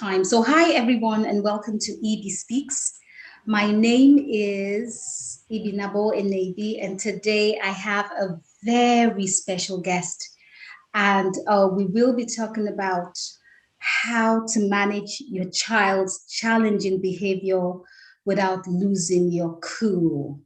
time. So hi everyone and welcome to Ebi Speaks. My name is Ibinabo Enebi and today I have a very special guest and we will be talking about how to manage your child's challenging behavior without losing your cool.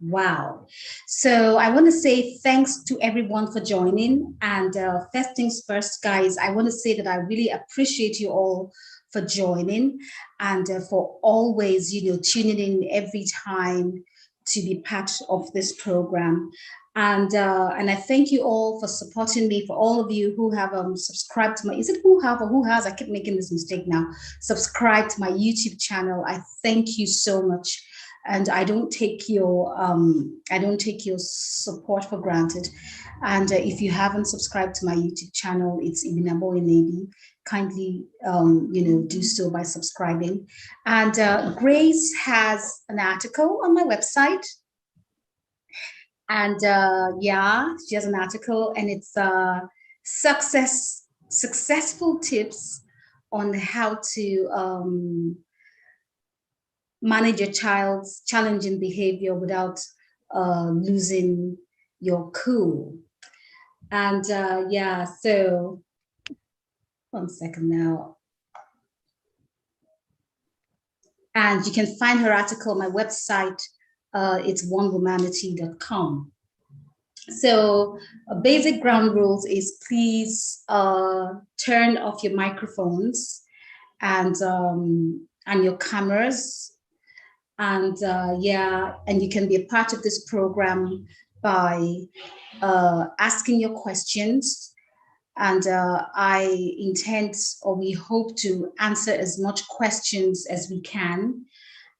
Wow. So I want to say thanks to everyone for joining. And first things first, guys, I want to say that I really appreciate you all for joining and for always, tuning in every time to be part of this program. And I thank you all for supporting me, for all of you who have subscribed to my, is it who have or who has? I keep making this mistake now. Subscribe to my YouTube channel. I thank you so much. And I don't take your support for granted. And if you haven't subscribed to my YouTube channel, it's Ibinabo Enebi. Kindly, do so by subscribing. And Grace has an article on my website. And she has an article, and it's successful tips on how to manage your child's challenging behavior without losing your cool. And so one second now. And you can find her article on my website. It's onewomanity.com. So basic ground rules is please turn off your microphones and your cameras. And and you can be a part of this program by asking your questions. And we hope to answer as much questions as we can.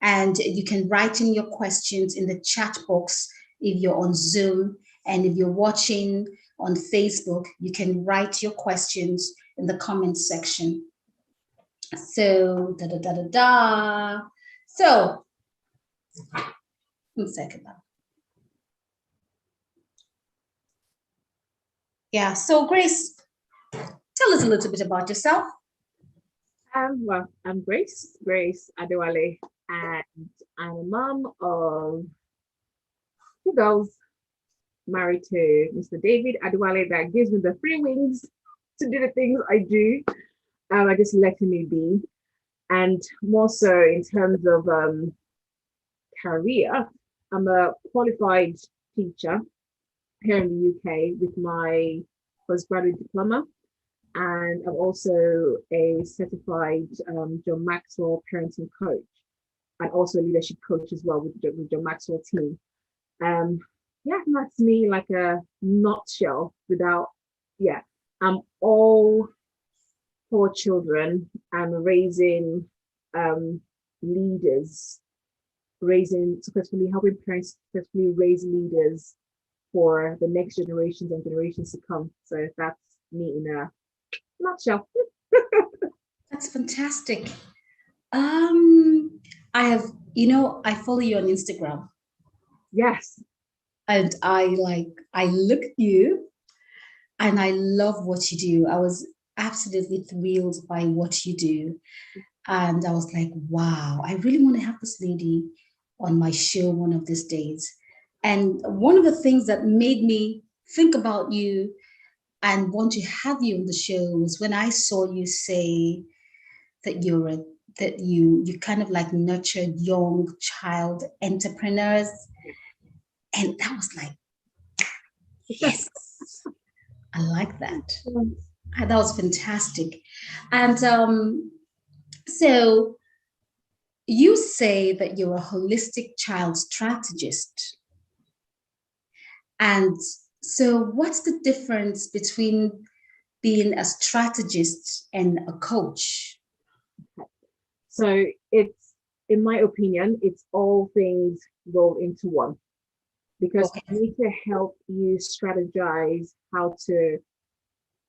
And you can write in your questions in the chat box if you're on Zoom. And if you're watching on Facebook, you can write your questions in the comment section. So, So, one second now. Yeah, so Grace, tell us a little bit about yourself. Well, I'm Grace Adewale, and I'm a mom of 2 girls married to Mr. David Adewale. That gives me the free wings to do the things I do. I just letting me be. And more so in terms of career, I'm a qualified teacher here in the UK with my postgraduate diploma, and I'm also a certified John Maxwell parenting coach and also leadership coach as well with John Maxwell team. That's me, like a nutshell. I'm all for children and raising leaders, helping parents successfully raise leaders for the next generations and generations to come. So that's me in a nutshell. That's fantastic. I follow you on Instagram. Yes. And I look at you and I love what you do. I was absolutely thrilled by what you do. And I was like, wow, I really want to have this lady on my show one of these days. And one of the things that made me think about you and want to have you on the show was when I saw you say that you kind of like nurtured young child entrepreneurs. And that was like, yes, I like that. That was fantastic. And so you say that you're a holistic child strategist. And so what's the difference between being a strategist and a coach? So it's, in my opinion, it's all things rolled into one. Because I need to help you strategize how to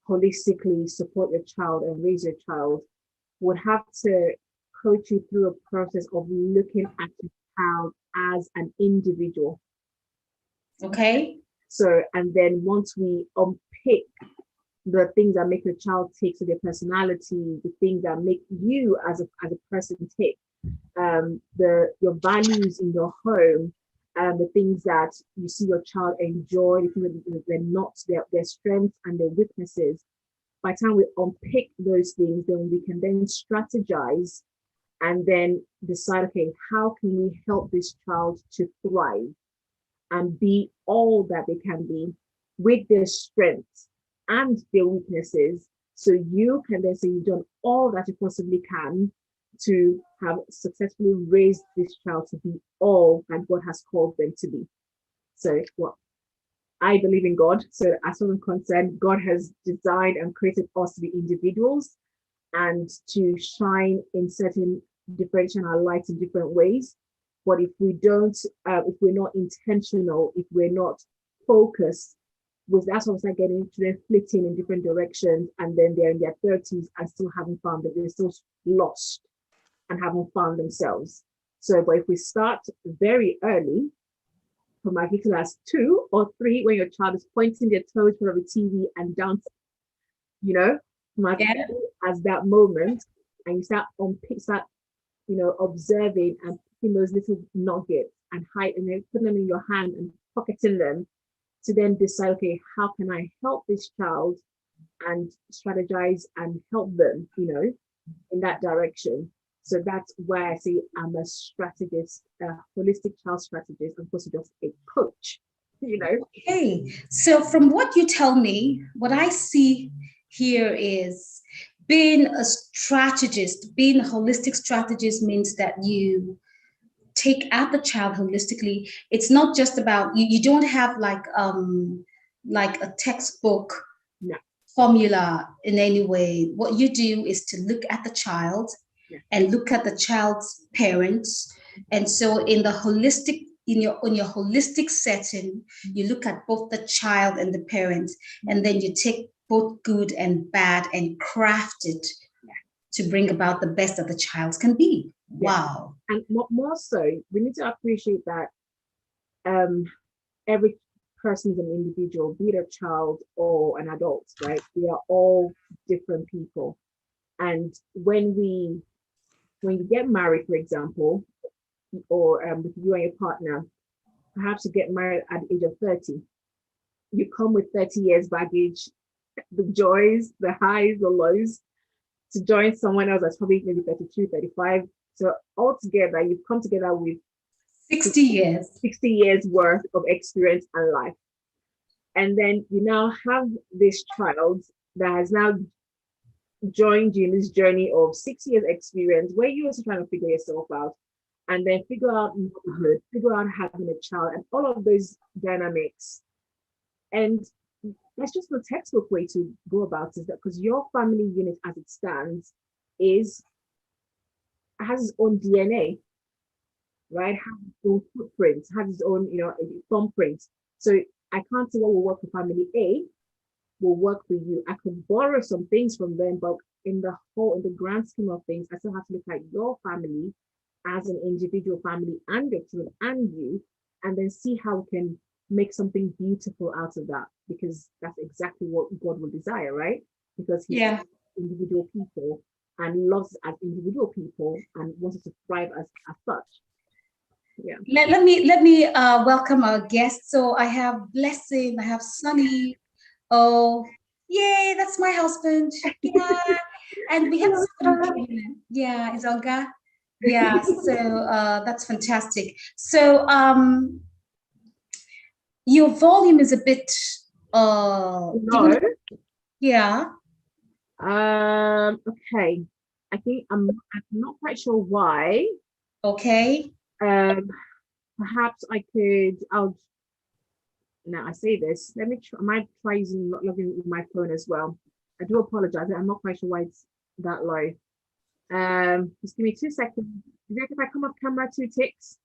holistically support your child and raise your child. Would have to coach you through a process of looking at your child as an individual. Okay. So, and then once we unpick the things that make a child tick, so their personality, the things that make you as a person tick, your values in your home, the things that you see your child enjoy, the things that they're not, their strengths and their weaknesses. By the time we unpick those things, then we can then strategize and then decide, okay, how can we help this child to thrive and be all that they can be with their strengths and their weaknesses. So you can then say you've done all that you possibly can to have successfully raised this child to be all that God has called them to be. So what I believe in God. So as far as I'm concerned, God has designed and created us to be individuals and to shine in certain differential our lights in different ways. But if we don't, if we're not intentional, if we're not focused, that's what I'm getting to them flitting in different directions, and then they're in their 30s and still haven't found that they're still lost and haven't found themselves. So, but if we start very early, from as little as 2 or 3, when your child is pointing their toes in front of the TV and dancing, from as that moment, and you start observing and picking those little nuggets and then putting them in your hand and pocketing them, to then decide, okay, how can I help this child and strategize and help them, in that direction. So that's why I say I'm a strategist, a holistic child strategist, as opposed to just a coach, Okay, so from what you tell me, what I see here is being a strategist, being a holistic strategist means that you take at the child holistically. It's not just about you don't have like a textbook formula in any way. What you do is to look at the child and look at the child's parents. And so in the holistic, in your holistic setting, you look at both the child and the parents, and then you take both good and bad and craft it to bring about the best that the child can be. Wow. And more so, we need to appreciate that every person is an individual, be it a child or an adult, right? We are all different people. And when you get married, for example, or with you and your partner, perhaps you get married at the age of 30, you come with 30 years baggage, the joys, the highs, the lows, to join someone else that's probably maybe 32, 35. So altogether, you've come together with 60 years worth of experience and life. And then you now have this child that has now joined you in this journey of 6 years experience, where you're also trying to figure yourself out, and then figure out motherhood, figure out having a child, and all of those dynamics. And that's just the textbook way to go about it, because your family unit as it stands has its own DNA, right? Has its own footprint, has its own, thumbprint. So I can't say what will work for family A will work for you. I could borrow some things from them, but in the grand scheme of things, I still have to look at your family as an individual family and your children and you, and then see how we can make something beautiful out of that, because that's exactly what God will desire, right? Because He individual people and loves us as individual people and wants us to thrive as such. Yeah. Let me welcome our guests. So I have Blessing, I have Sunny. Oh, yay, that's my husband. Yeah. And we have somebody. Yeah, it's Olga. Yeah, so that's fantastic. So your volume is a bit no. Yeah. Okay. I think I'm not quite sure why. Okay. Perhaps now I say this, I might try logging with my phone as well. I do apologize. I'm not quite sure why it's that low. Just give me 2 seconds. Is it okay if I come off camera 2 ticks?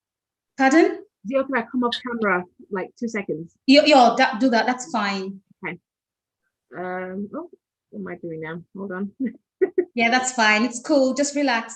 Pardon? Is it okay if I come off camera like 2 seconds? Do that. That's fine. Okay. What am I doing now? Hold on. Yeah, that's fine. It's cool. Just relax.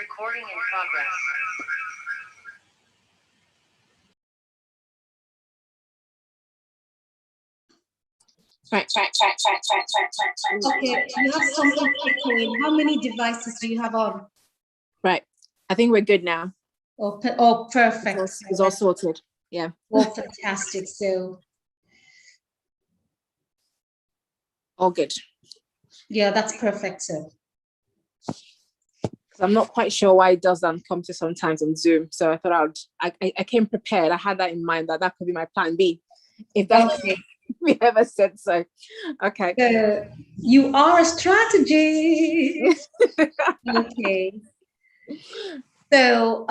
Recording in progress. Okay, you have something echoing. How many devices do you have on? Right. I think we're good now. Oh, perfect. It's all sorted. Yeah. Oh, fantastic. So, all good. Yeah, that's perfect. So, I'm not quite sure why it doesn't come to sometimes on Zoom. So I thought I came prepared. I had that in mind that could be my plan B. If that we ever said so. Okay. You are a strategist. Okay. So,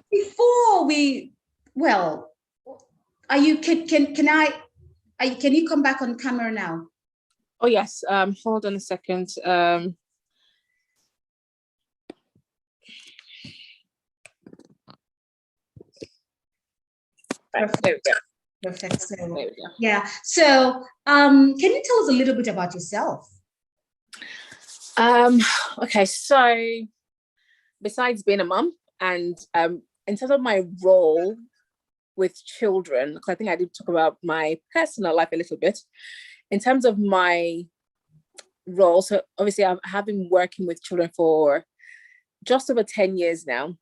before we, well, are you, can you come back on camera now? Oh, yes. Hold on a second. Perfect. There we go. Perfect. So, there we go. Yeah. So, can you tell us a little bit about yourself? Okay. So, besides being a mum, and in terms of my role with children, because I think I did talk about my personal life a little bit. In terms of my role, so obviously I have been working with children for just over 10 years now,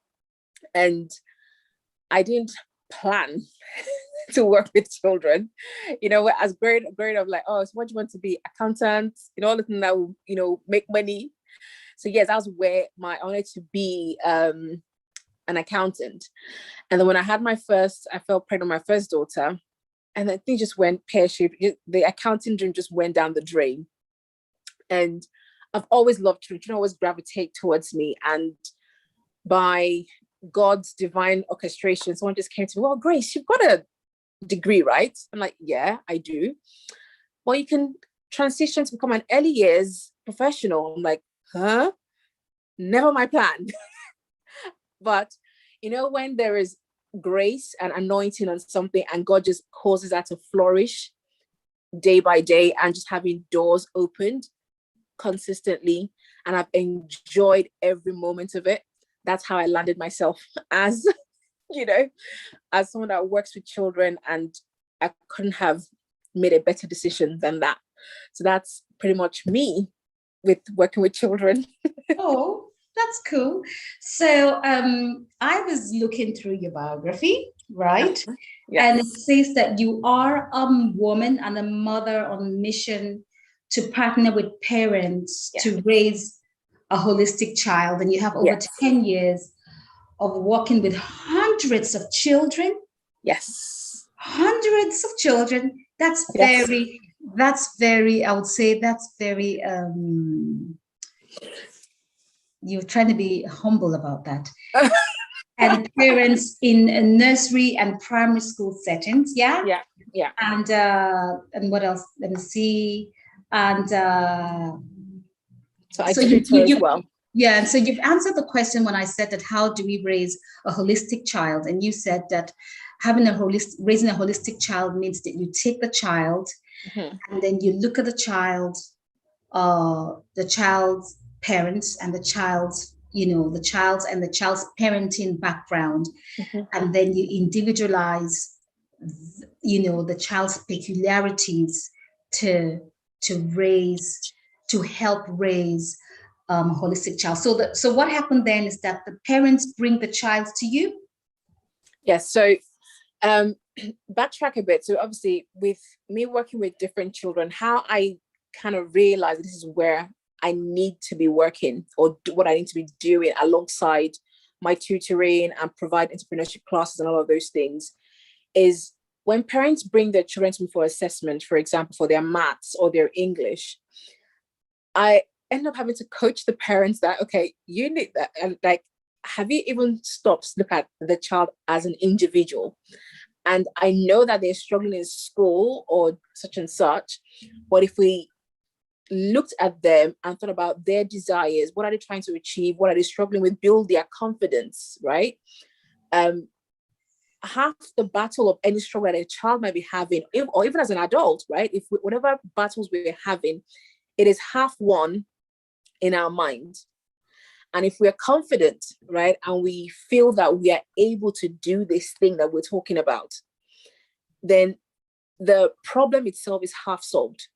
and I didn't plan to work with children, as growing up, like, oh, so what do you want to be? Accountant, all the things that will, make money. So yes, that was where I wanted to be an accountant. And then when I fell pregnant with my first daughter, and then things just went pear-shaped. The accounting dream just went down the drain. And I've always loved children, always gravitate towards me. And by God's divine orchestration, someone just came to me, well, Grace, you've got a degree, right? I'm like, yeah, I do. Well, you can transition to become an early years professional. I'm like, huh? Never my plan. But, when there is grace and anointing on something and God just causes that to flourish day by day and just having doors opened consistently, and I've enjoyed every moment of it. That's how I landed myself as as someone that works with children, and I couldn't have made a better decision than that. So that's pretty much me with working with children. Oh, that's cool. So I was looking through your biography, right? Yes. And it says that you are a woman and a mother on mission to partner with parents to raise a holistic child. And you have over 10 years of working with hundreds of children. Yes. Hundreds of children. That's very, I would say that's very, you're trying to be humble about that. And parents in nursery and primary school settings, yeah. And what else? Let me see. And so I tutor as well. Yeah, and so you've answered the question when I said that how do we raise a holistic child, and you said that raising a holistic child means that you take the child and then you look at the child's parents and the child's parenting background, and then you individualize the child's peculiarities to help raise a holistic child. So what happened then is that the parents bring the child to you? Yes. So backtrack a bit. So obviously with me working with different children, how I kind of realized this is where I need to be working, or what I need to be doing alongside my tutoring and provide entrepreneurship classes and all of those things, is when parents bring their children to me for assessment, for example, for their maths or their English, I end up having to coach the parents that, okay, you need that. And like, have you even stopped to look at the child as an individual? And I know that they're struggling in school or such and such, but if we looked at them and thought about their desires, what are they trying to achieve, what are they struggling with, build their confidence, right? Half the battle of any struggle that a child might be having, or even as an adult, right? Whatever battles we're having, it is half won in our mind. And if we're confident, right, and we feel that we are able to do this thing that we're talking about, then the problem itself is half solved.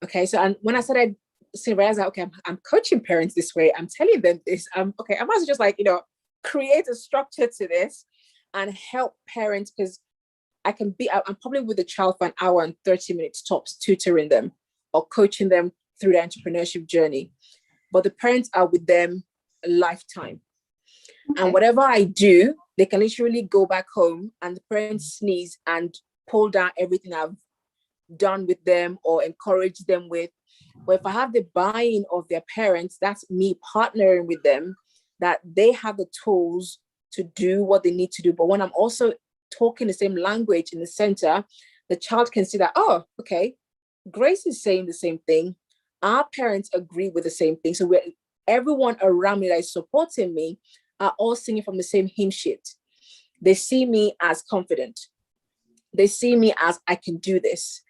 Okay, so and when I started seeing, I was like, okay, I'm coaching parents this way. I'm telling them this. Okay, I must just create a structure to this and help parents, because I'm probably with the child for an hour and 30 minutes tops, tutoring them or coaching them through the entrepreneurship journey. But the parents are with them a lifetime. Okay. And whatever I do, they can literally go back home and the parents sneeze and pull down everything I've done with them or encourage them with. But if I have the buy-in of their parents, that's me partnering with them, that they have the tools to do what they need to do. But when I'm also talking the same language in the center, the child can see that, oh, okay, Grace is saying the same thing. Our parents agree with the same thing. So everyone around me that is supporting me are all singing from the same hymn sheet. They see me as confident. They see me as I can do this.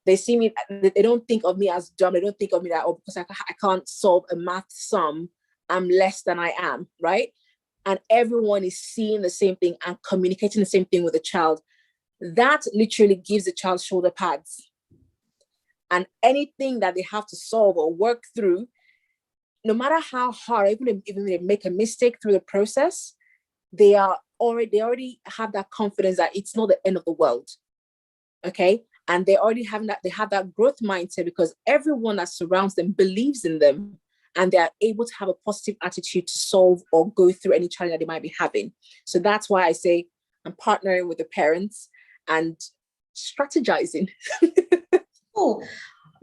They see me, they don't think of me as dumb. They don't think of me that, oh, because I can't solve a math sum, I'm less than I am, right? And everyone is seeing the same thing and communicating the same thing with the child. That literally gives the child shoulder pads. And anything that they have to solve or work through, no matter how hard, even if they make a mistake through the process, they already have that confidence that it's not the end of the world. Okay. And they already have that growth mindset because everyone that surrounds them believes in them and they are able to have a positive attitude to solve or go through any challenge that they might be having. So that's why I say I'm partnering with the parents and strategizing. Oh,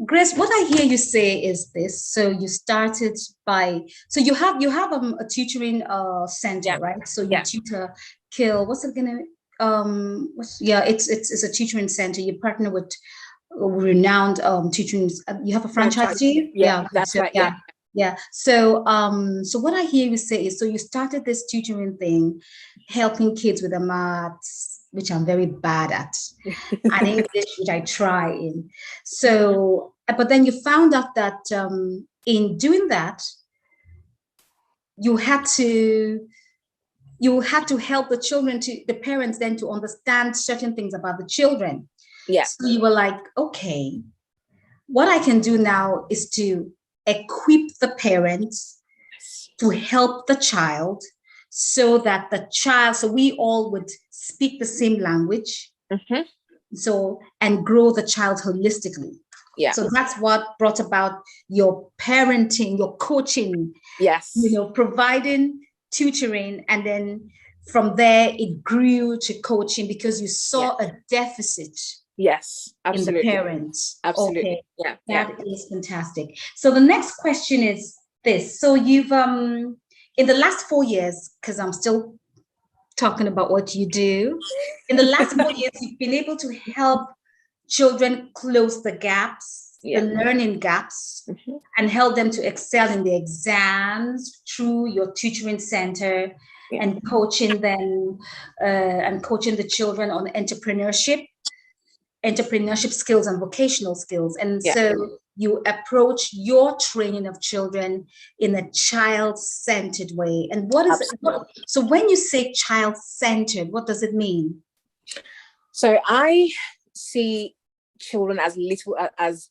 Grace, what I hear you say is this. So you started so you have a tutoring center, yeah. Right? So you tutor what's it gonna it's a tutoring center. You partner with renowned tutoring. You have a franchisee? Yeah, that's right. Yeah. So so what I hear you say is, so you started this tutoring thing, helping kids with the maths, which I'm very bad at, and English, which I try in. So, but then you found out that in doing that, you had to help the parents then to understand certain things about the children. Yeah. So you were like, okay, what I can do now is to equip the parents to help the child so that so we all would speak the same language. Mm-hmm. So, and grow the child holistically. Yeah. So that's what brought about your parenting, your coaching. Yes. Providing tutoring, and then from there it grew to coaching because you saw a deficit. Yes, absolutely. In the parents. Absolutely. Okay. Yeah. That is fantastic. So the next question is this. So you've in the last 4 years, because I'm still talking about what you do, in the last 4 years, you've been able to help children close the gaps, the learning gaps, and help them to excel in the exams through your tutoring center and coaching them and coaching the children on entrepreneurship skills and vocational skills. And so you approach your training of children in a child-centered way. And so when you say child-centered, what does it mean? So I see children as little as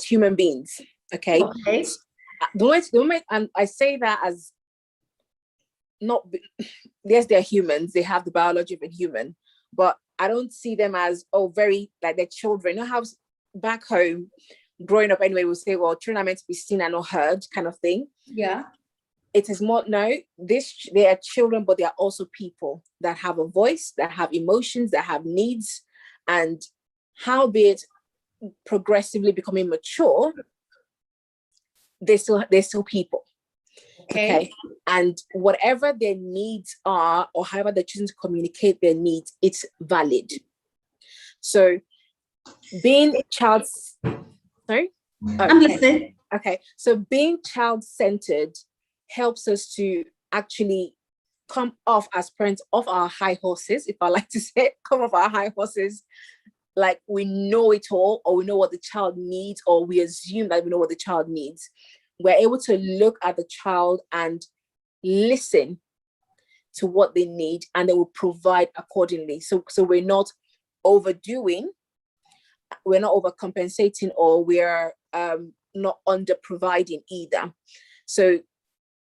human beings. Okay. The moment, and I say that as not, yes, they're humans, they have the biology of a human, but I don't see them as, very like they're children. You know how back home, growing up anyway, we'll say, well, children are meant to be seen and not heard, kind of thing. Yeah. It is more, no, they are children, but they are also people that have a voice, that have emotions, that have needs. And howbeit progressively becoming mature, they're still people. Okay. And whatever their needs are, or however they're choosing to communicate their needs, it's valid. So being sorry? I'm listening. Okay. So being child-centered helps us to actually come off as parents off our high horses, if I like to say, come off our high horses, like we know it all, or we know what the child needs, or we assume that we know what the child needs. we're able to look at the child and listen to what they need, and they will provide accordingly. So we're not overdoing, we're not overcompensating, or we're not under providing either. So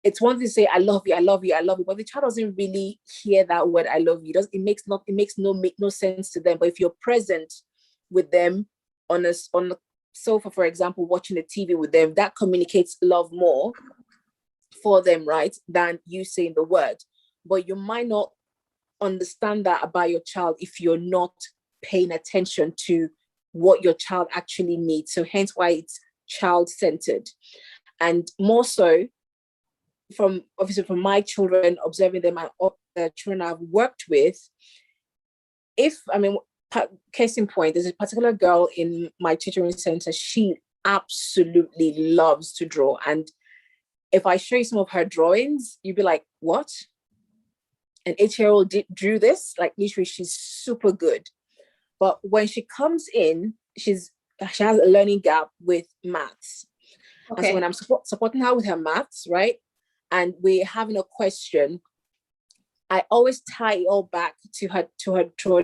it's one thing to say, I love you, I love you, I love you, but the child doesn't really hear that word, I love you. It makes no sense to them. But if you're present with them on the sofa, for example, watching the TV with them, that communicates love more for them, right, than you saying the word. But you might not understand that about your child if you're not paying attention to what your child actually needs. So hence why it's child-centered. And more so, from my children, observing them and the children I've worked with, case in point, there's a particular girl in my tutoring center. She absolutely loves to draw. And if I show you some of her drawings, you'd be like, what? An 8-year-old drew this? Like, literally, she's super good. But when she comes in, she has a learning gap with maths. Okay. And so when I'm supporting her with her maths, right, and we're having a question, I always tie it all back to her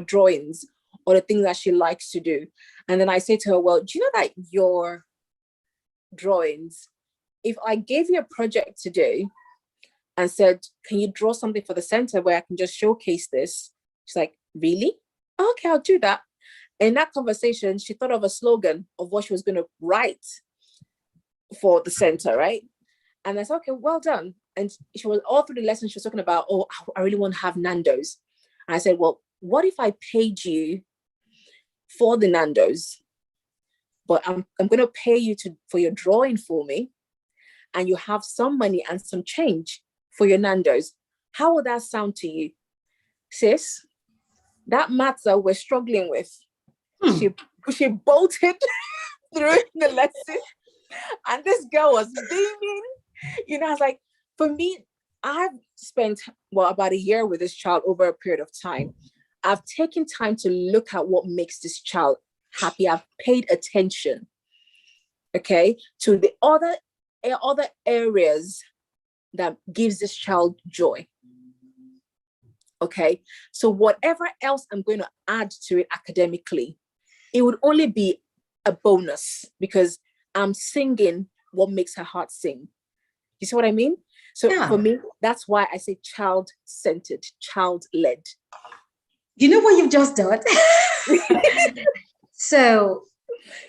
drawings or the things that she likes to do. And then I say to her, well, do you know that your drawings, if I gave you a project to do and said, can you draw something for the center where I can just showcase this? She's like, really? Okay, I'll do that. In that conversation, she thought of a slogan of what she was going to write for the center, right? And I said, okay, well done. And she was all through the lesson, she was talking about, oh, I really want to have Nando's. And I said, well, what if I paid you for the Nando's, but I'm going to pay you for your drawing for me, and you have some money and some change for your Nando's? How would that sound to you? Sis, that maths that we're struggling with, she bolted through the lesson, and this girl was beaming. You know, I was like, for me, I've spent, about a year with this child over a period of time. I've taken time to look at what makes this child happy. I've paid attention, okay, to the other areas that gives this child joy. Okay, so whatever else I'm going to add to it academically, it would only be a bonus because I'm singing what makes her heart sing. You see what I mean? So for me, that's why I say child-centered, child-led. You know what you've just done? So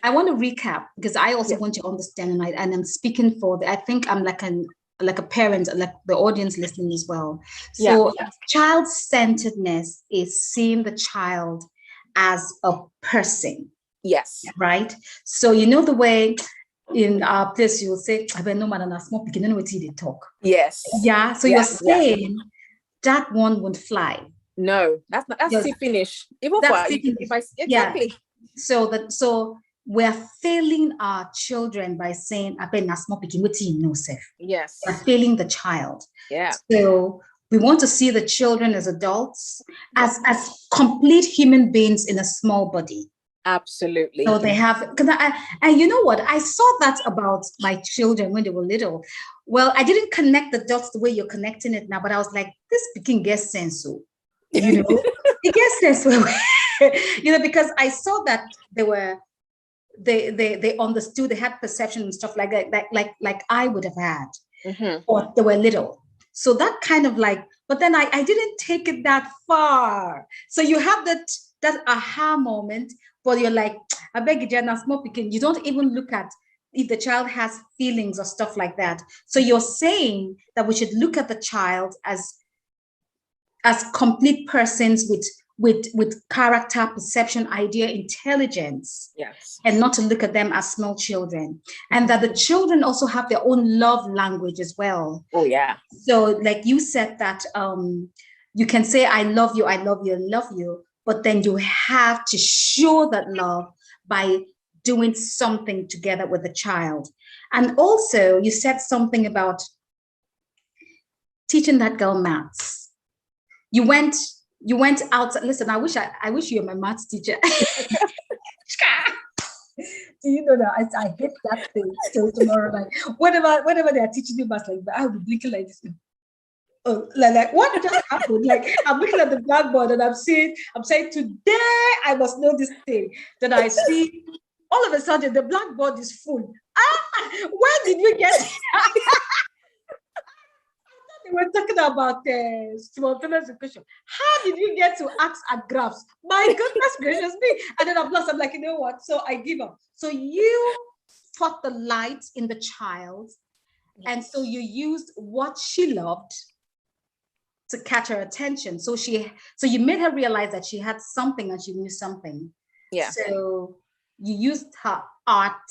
I want to recap because I also want to understand, and I'm speaking for I think I'm like a parent, like the audience listening as well. So child-centeredness is seeing the child as a person. Yes. Right? So you know the way in our place you'll say, I bet no matter how small beginning with they talk. Yes. Yeah. So you're saying that one won't fly. No, that's the finish. Even for exactly. So we're failing our children by saying, I bet not small begin with no self. Yes. We're failing the child. Yeah. So we want to see the children as adults, as complete human beings in a small body. Absolutely. So they have, and you know what? I saw that about my children when they were little. Well, I didn't connect the dots the way you're connecting it now, but I was like, this can get sense. So, you know, it gets sense. You know, because I saw that they understood, they had perception and stuff like that, like I would have had, or they were little. So that kind of like, but then I didn't take it that far. So you have that aha moment. But you're like, I beg you, Jenna, small picking. You don't even look at if the child has feelings or stuff like that. So you're saying that we should look at the child as complete persons with character, perception, idea, intelligence. Yes. And not to look at them as small children. And that the children also have their own love language as well. Oh, yeah. So like you said that you can say, I love you, I love you, I love you. But then you have to show that love by doing something together with the child. And also you said something about teaching that girl maths. You went out. Listen, I wish you were my maths teacher. Do you know that I hate that thing till tomorrow night? Whenever they are teaching you maths like that, I'll be blinking like this. Oh, like what just happened? Like I'm looking at the blackboard and I'm saying today I must know this thing. Then I see all of a sudden the blackboard is full. Where did we get? They were talking about simultaneous equation. How did you get to ask at graphs? My goodness gracious me! And then I'm lost. I'm like, you know what? So I give up. So you taught the light in the child, and so you used what she loved to catch her attention. So you made her realize that she had something and she knew something. Yeah. So you used her art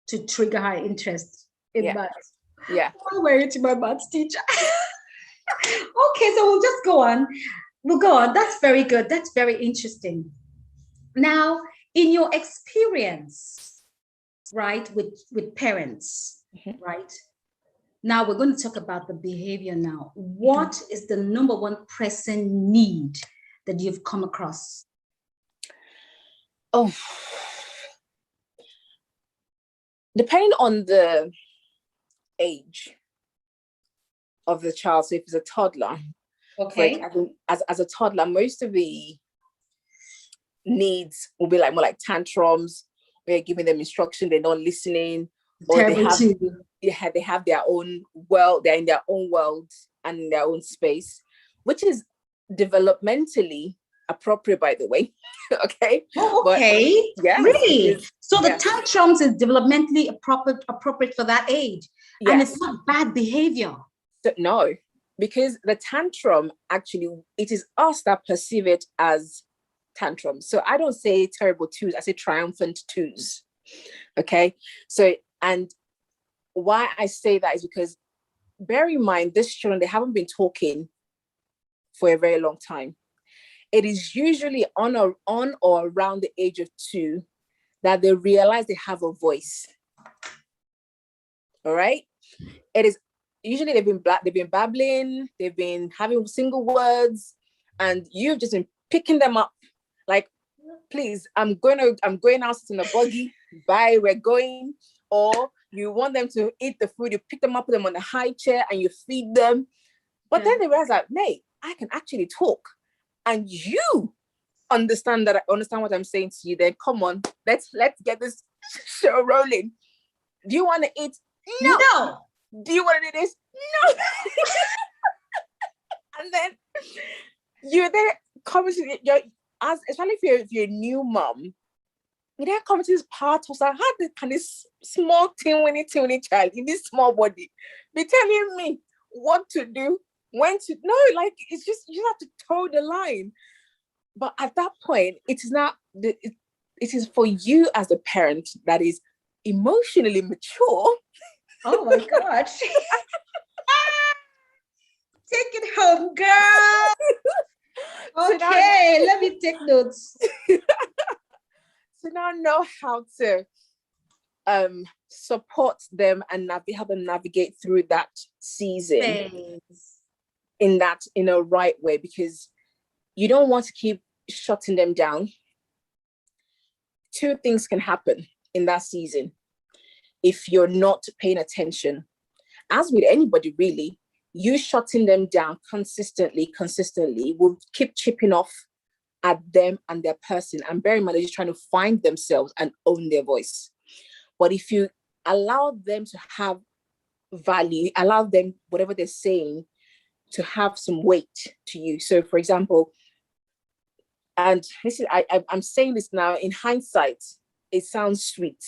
to trigger her interest in maths. Yeah. Why were you to my maths teacher? Okay, so we'll just go on. We'll go on. That's very good. That's very interesting. Now, in your experience, right, with parents, right? Now we're going to talk about the behavior now. What is the number one pressing need that you've come across? Oh, depending on the age of the child. So if it's a toddler, okay, as a toddler, most of the needs will be like more like tantrums. We're giving them instruction, they're not listening, or they have their own world. They're in their own world and in their own space, which is developmentally appropriate, by the way. Okay. Okay. But, yes, really? So the tantrums is developmentally appropriate for that age. Yes. And it's not bad behavior. No, because the tantrum, actually, it is us that perceive it as tantrums. So I don't say terrible twos, I say triumphant twos. Okay. So, and why I say that is because bear in mind, these children, they haven't been talking for a very long time. It is usually on or around the age of 2 that they realize they have a voice. All right. It is usually they've been babbling, they've been having single words, and you've just been picking them up. Like, please, I'm going out in a buggy. Bye, we're going. Or you want them to eat the food, you pick them up, put them on a high chair, and you feed them. But then they realize that, mate, I can actually talk, and you understand what I'm saying to you. Then come on, let's get this show rolling. Do you want to eat? No. Do you want to do this? No. And then you're there coming to especially if you're a new mom, you're there coming to this part of how can this small teeny child in this small body be telling me what to do, when to like it's just you have to toe the line. But at that point, it is for you as a parent that is emotionally mature. Oh my gosh. Take it home, girl. Okay, let me take notes. So now I know how to support them and help them navigate through that season in a right way, because you don't want to keep shutting them down. 2 things can happen in that season if you're not paying attention. As with anybody, really, you shutting them down consistently will keep chipping off at them and their person. And bear in mind, they're just trying to find themselves and own their voice. But if you allow them to have value, allow them, whatever they're saying, to have some weight to you. So, for example, and this is I'm saying this now in hindsight, it sounds sweet,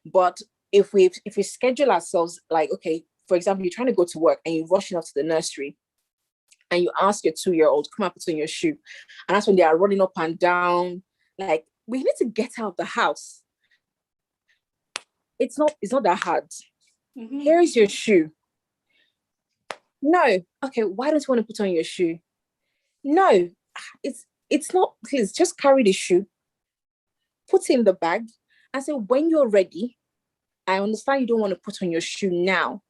but if we schedule ourselves, like, okay, for example, you're trying to go to work and you're rushing off to the nursery, and you ask your 2-year-old, come up, put on your shoe, and that's when they are running up and down. Like, we need to get out of the house. It's not that hard. Mm-hmm. Here is your shoe. No. Okay, why don't you want to put on your shoe? No, it's not. Please just carry the shoe, put it in the bag, and say, when you're ready, I understand you don't want to put on your shoe now,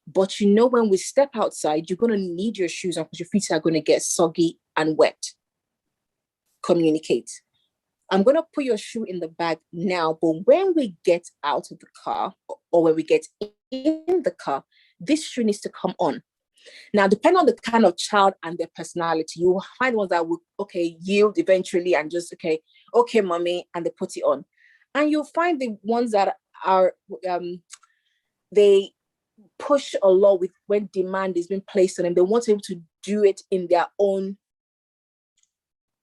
but when we step outside, you're going to need your shoes on because your feet are going to get soggy and wet. Communicate. I'm going to put your shoe in the bag now, but when we get out of the car or when we get in the car, this shoe needs to come on. Now, depending on the kind of child and their personality, you will find ones that will, yield eventually and just, okay, mommy, and they put it on. And you'll find the ones that are, they push a lot with when demand is being placed on them. They want to be able to do it in their own,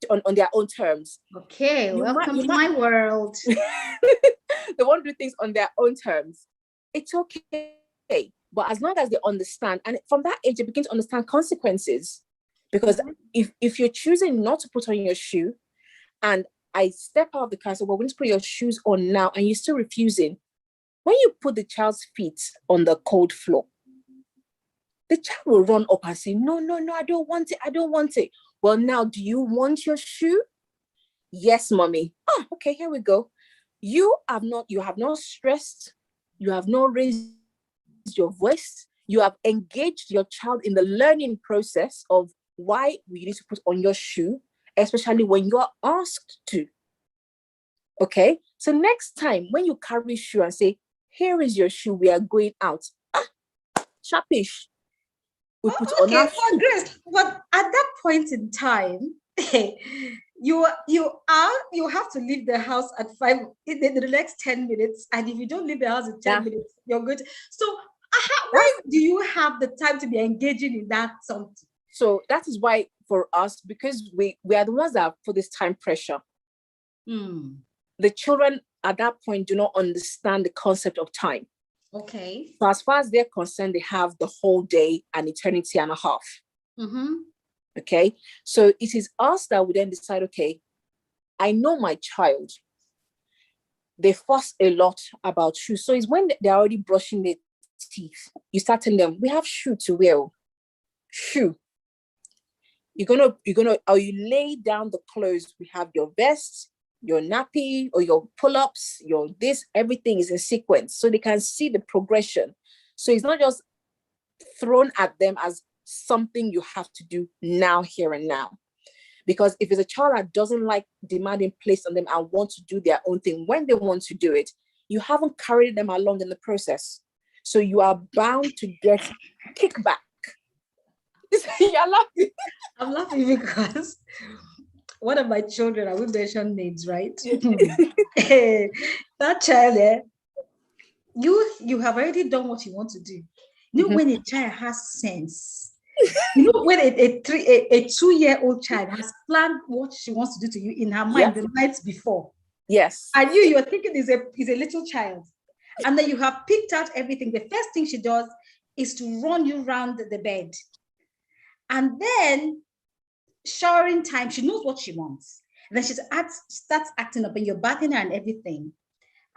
on their own terms. Okay, welcome to my world. They want to do things on their own terms. It's okay. But as long as they understand, and from that age, they begin to understand consequences. Because if you're choosing not to put on your shoe, and I step out of the car and say, well, we need to put your shoes on now, and you're still refusing, when you put the child's feet on the cold floor, the child will run up and say, no, I don't want it. Well, now, do you want your shoe? Yes, mommy. Oh, okay, here we go. You have not stressed. You have not raised your voice. You have engaged your child in the learning process of why you need to put on your shoe, especially when you're asked to. Okay? So next time when you carry shoe and say, here is your shoe, we are going out. Sharpish. We put on our shoe. Grace, but at that point in time, you have to leave the house at 5 in the next 10 minutes. And if you don't leave the house in 10 minutes, you're good. So why do you have the time to be engaging in that something? So that is why for us, because we are the ones that put this time pressure. The children at that point do not understand the concept of time. Okay. So as far as they're concerned, they have the whole day, an eternity and a half. Okay. So it is us that would then decide, okay, I know my child, they fuss a lot about shoes. So it's when they're already brushing their teeth, you start telling them, we have shoe to wear. Shoe. You're gonna, or you lay down the clothes. We have your vest, your nappy, or your pull-ups, your this, everything is in sequence. So they can see the progression. So it's not just thrown at them as something you have to do now, here and now. Because if it's a child that doesn't like demanding placed on them and want to do their own thing when they want to do it, you haven't carried them along in the process. So you are bound to get kickback. You're laughing. I'm laughing because one of my children, I will mention names, right? That child, you have already done what you want to do. You know, when a child has sense, you know, when a 2-year-old child has planned what she wants to do to you in her mind the night before. Yes. And you're thinking is a little child. And then you have picked out everything. The first thing she does is to run you around the bed. And then showering time, she knows what she wants. And then she starts acting up and you're bathing her and everything.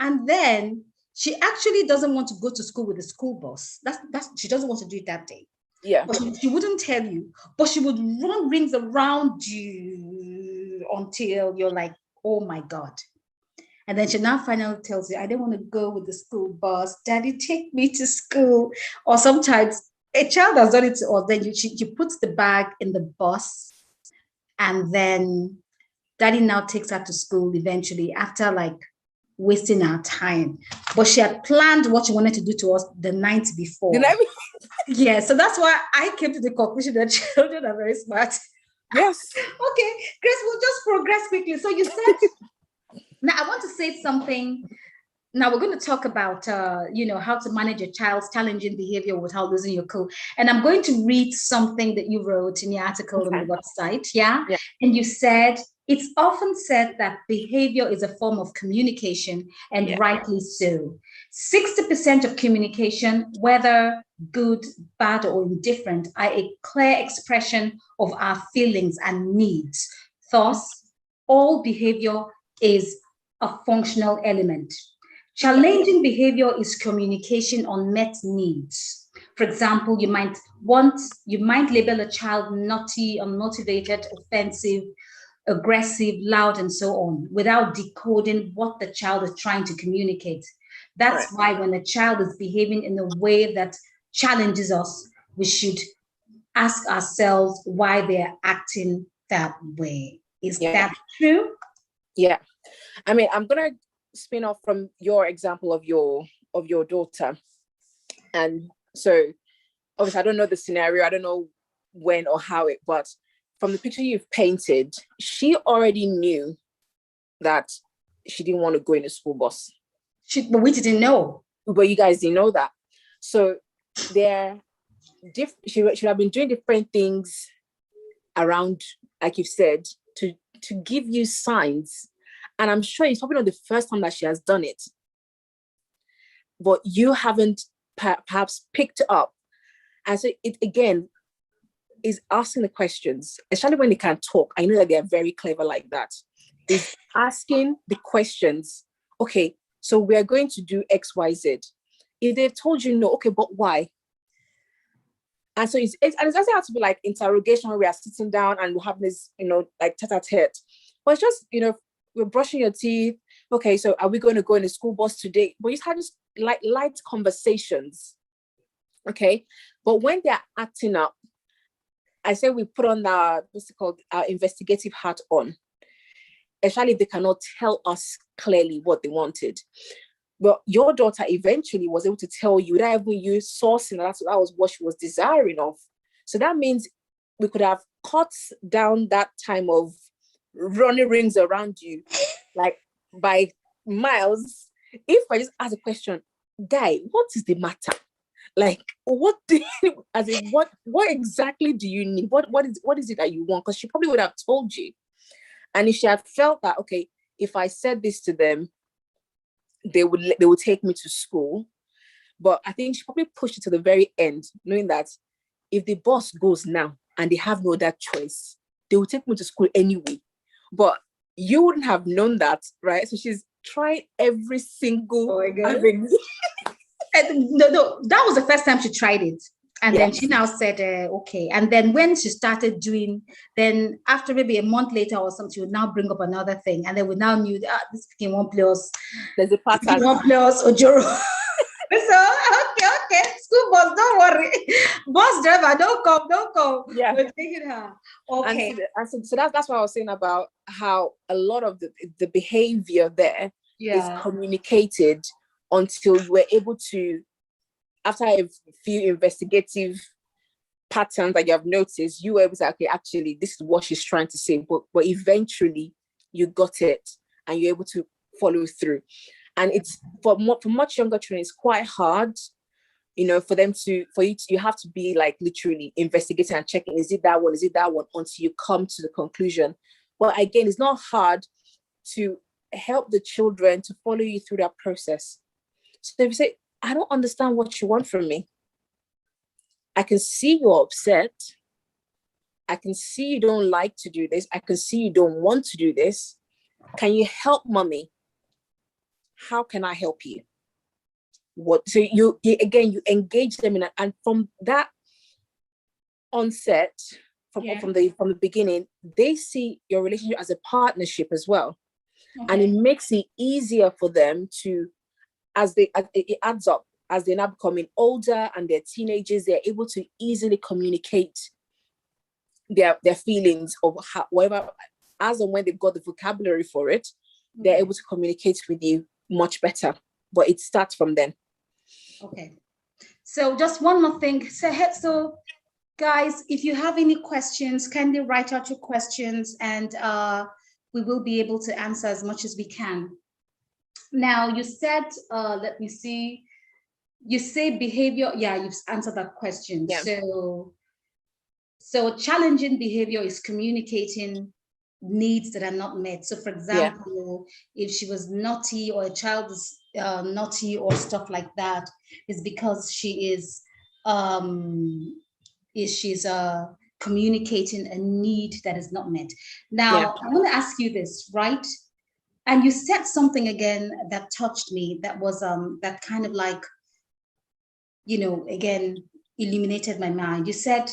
And then she actually doesn't want to go to school with the school bus. That's she doesn't want to do it that day. Yeah. But she wouldn't tell you, but she would run rings around you until you're like, oh my God. And then she now finally tells you, I don't want to go with the school bus. Daddy, take me to school. Or sometimes a child has done it, or then she puts the bag in the bus, and then Daddy now takes her to school eventually after like wasting our time. But she had planned what she wanted to do to us the night before. Yeah, so that's why I came to the conclusion that children are very smart. Yes. Okay, Grace, we'll just progress quickly. So you said, now I want to say something. Now we're going to talk about, how to manage a child's challenging behavior without losing your cool. And I'm going to read something that you wrote in your article on the website. Yeah. And you said, it's often said that behavior is a form of communication, and rightly so. 60% of communication, whether good, bad, or indifferent, are a clear expression of our feelings and needs. Thus, all behavior is a functional element. Challenging behavior is communication on unmet needs. For example, you might label a child naughty, unmotivated, offensive, aggressive, loud, and so on, without decoding what the child is trying to communicate. That's why when a child is behaving in a way that challenges us, we should ask ourselves why they're acting that way. Is that true? Yeah. I mean, I'm gonna spin off from your example of your daughter. And so obviously I don't know the scenario, I don't know when or how it, but from the picture you've painted, she already knew that she didn't want to go in a school bus. But we didn't know. But you guys didn't know that. So she should have been doing different things around, like you've said, to give you signs. And I'm sure it's probably not the first time that she has done it. But you haven't perhaps picked up. And so it, again, is asking the questions, especially when they can talk. I know that they are very clever like that. Is asking the questions. Okay, so we are going to do X, Y, Z. If they've told you no, okay, but why? And so it doesn't have to be like interrogation where we are sitting down and we're having this, like tete-a-tete. But it's just, we're brushing your teeth. Okay, so are we going to go in the school bus today? But you just have just light conversations. Okay, but when they're acting up, I say we put on our investigative hat on, especially if they cannot tell us clearly what they wanted. But your daughter eventually was able to tell you that even you sourcing, that was what she was desiring of. So that means we could have cut down that time of running rings around you, like by miles. If I just ask a question, Guy, what is the matter? Like, what exactly do you need? What is it that you want? Because she probably would have told you. And if she had felt that, okay, if I said this to them, they would take me to school. But I think she probably pushed it to the very end, knowing that if the bus goes now and they have no other choice, they will take me to school anyway. But you wouldn't have known that, right? So she's trying every single avenue. No, that was the first time she tried it. And then she now said, okay. And then when she started doing, then after maybe a month later or something, she would now bring up another thing. And then we now knew that this became 1+. There's a pattern. 1+ Ojoro. So, okay. School bus, don't worry. Bus driver, don't come. Yeah. We're taking her. Okay. And so that's what I was saying about how a lot of the behavior there is communicated until you were able to, after a few investigative patterns that you have noticed, you were able to say, okay, actually, this is what she's trying to say. But eventually you got it and you're able to follow through. And it's for much younger children, it's quite hard, for them you have to be like literally investigating and checking, is it that one until you come to the conclusion. But again, it's not hard to help the children to follow you through that process. So if you say, I don't understand what you want from me. I can see you're upset. I can see you don't like to do this. I can see you don't want to do this. Can you help mommy? How can I help you? So you engage them in and from that onset, from the beginning, they see your relationship as a partnership as well. Okay. And it makes it easier for them to, it adds up as they're now becoming older and they're teenagers, they're able to easily communicate their feelings of whatever, as and when they've got the vocabulary for it, they're able to communicate with you much better. But it starts from then. Okay. So just one more thing. So guys, if you have any questions, kindly write out your questions and we will be able to answer as much as we can. Now, you said, let me see, you say behavior. Yeah, you've answered that question. Yeah. So challenging behavior is communicating needs that are not met. So for example, if she was naughty or a child is naughty or stuff like that, is because she's communicating a need that is not met. Now, I want to ask you this, right? And you said something again that touched me, that was that kind of like, again, illuminated my mind. You said,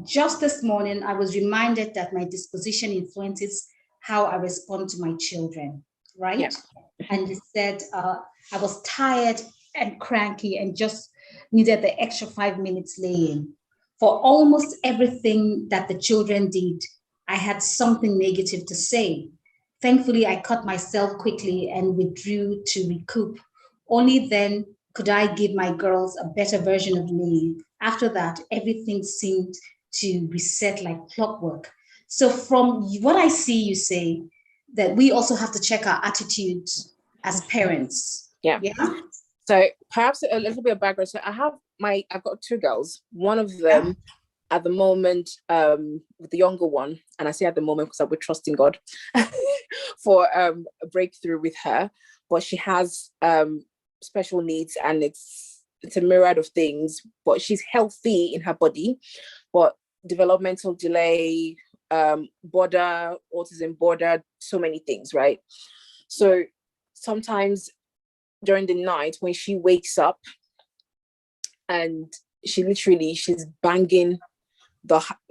just this morning, I was reminded that my disposition influences how I respond to my children, right? Yeah. And you said, I was tired and cranky and just needed the extra 5 minutes laying for almost everything that the children did. I had something negative to say. Thankfully, I cut myself quickly and withdrew to recoup. Only then could I give my girls a better version of me. After that, everything seemed to reset like clockwork. So, from what I see, you say that we also have to check our attitude as parents. Yeah. Yeah. So perhaps a little bit of background. So I've got two girls. One of them at the moment, with the younger one, and I say at the moment because I would trust in God for a breakthrough with her, but she has special needs, and it's a myriad of things, but she's healthy in her body, but developmental delay, border, autism border, so many things, right? So sometimes during the night when she wakes up and she's banging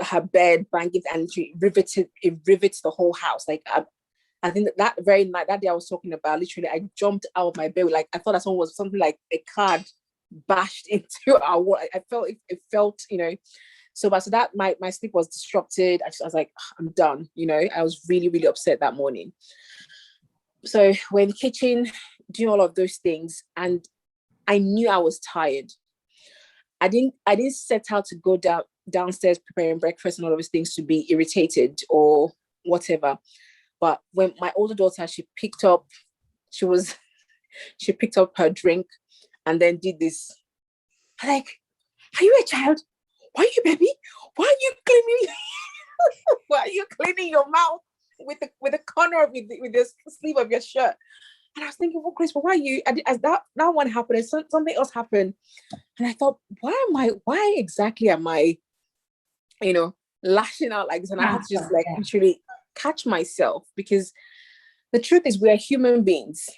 her bed, banging, and it rivets the whole house. Like I think that very night, that day I was talking about, literally I jumped out of my bed, like I thought that someone was something like a card bashed into our wall. I felt it felt, so bad. So that my sleep was disrupted. I was like, I'm done. I was really, really upset that morning. So we're in the kitchen doing all of those things, and I knew I was tired. I didn't set out to go downstairs preparing breakfast and all of those things to be irritated or whatever. But when my older daughter, she picked up her drink and then did this. I'm like, are you a child? Why are you, baby? Why are you cleaning? Why are you cleaning your mouth with the corner with the sleeve of your shirt? And I was thinking, well, Grace, but why are you? As that one happened, and something else happened, and I thought, why exactly am I, lashing out like this? And I had to just literally catch myself, because the truth is we are human beings,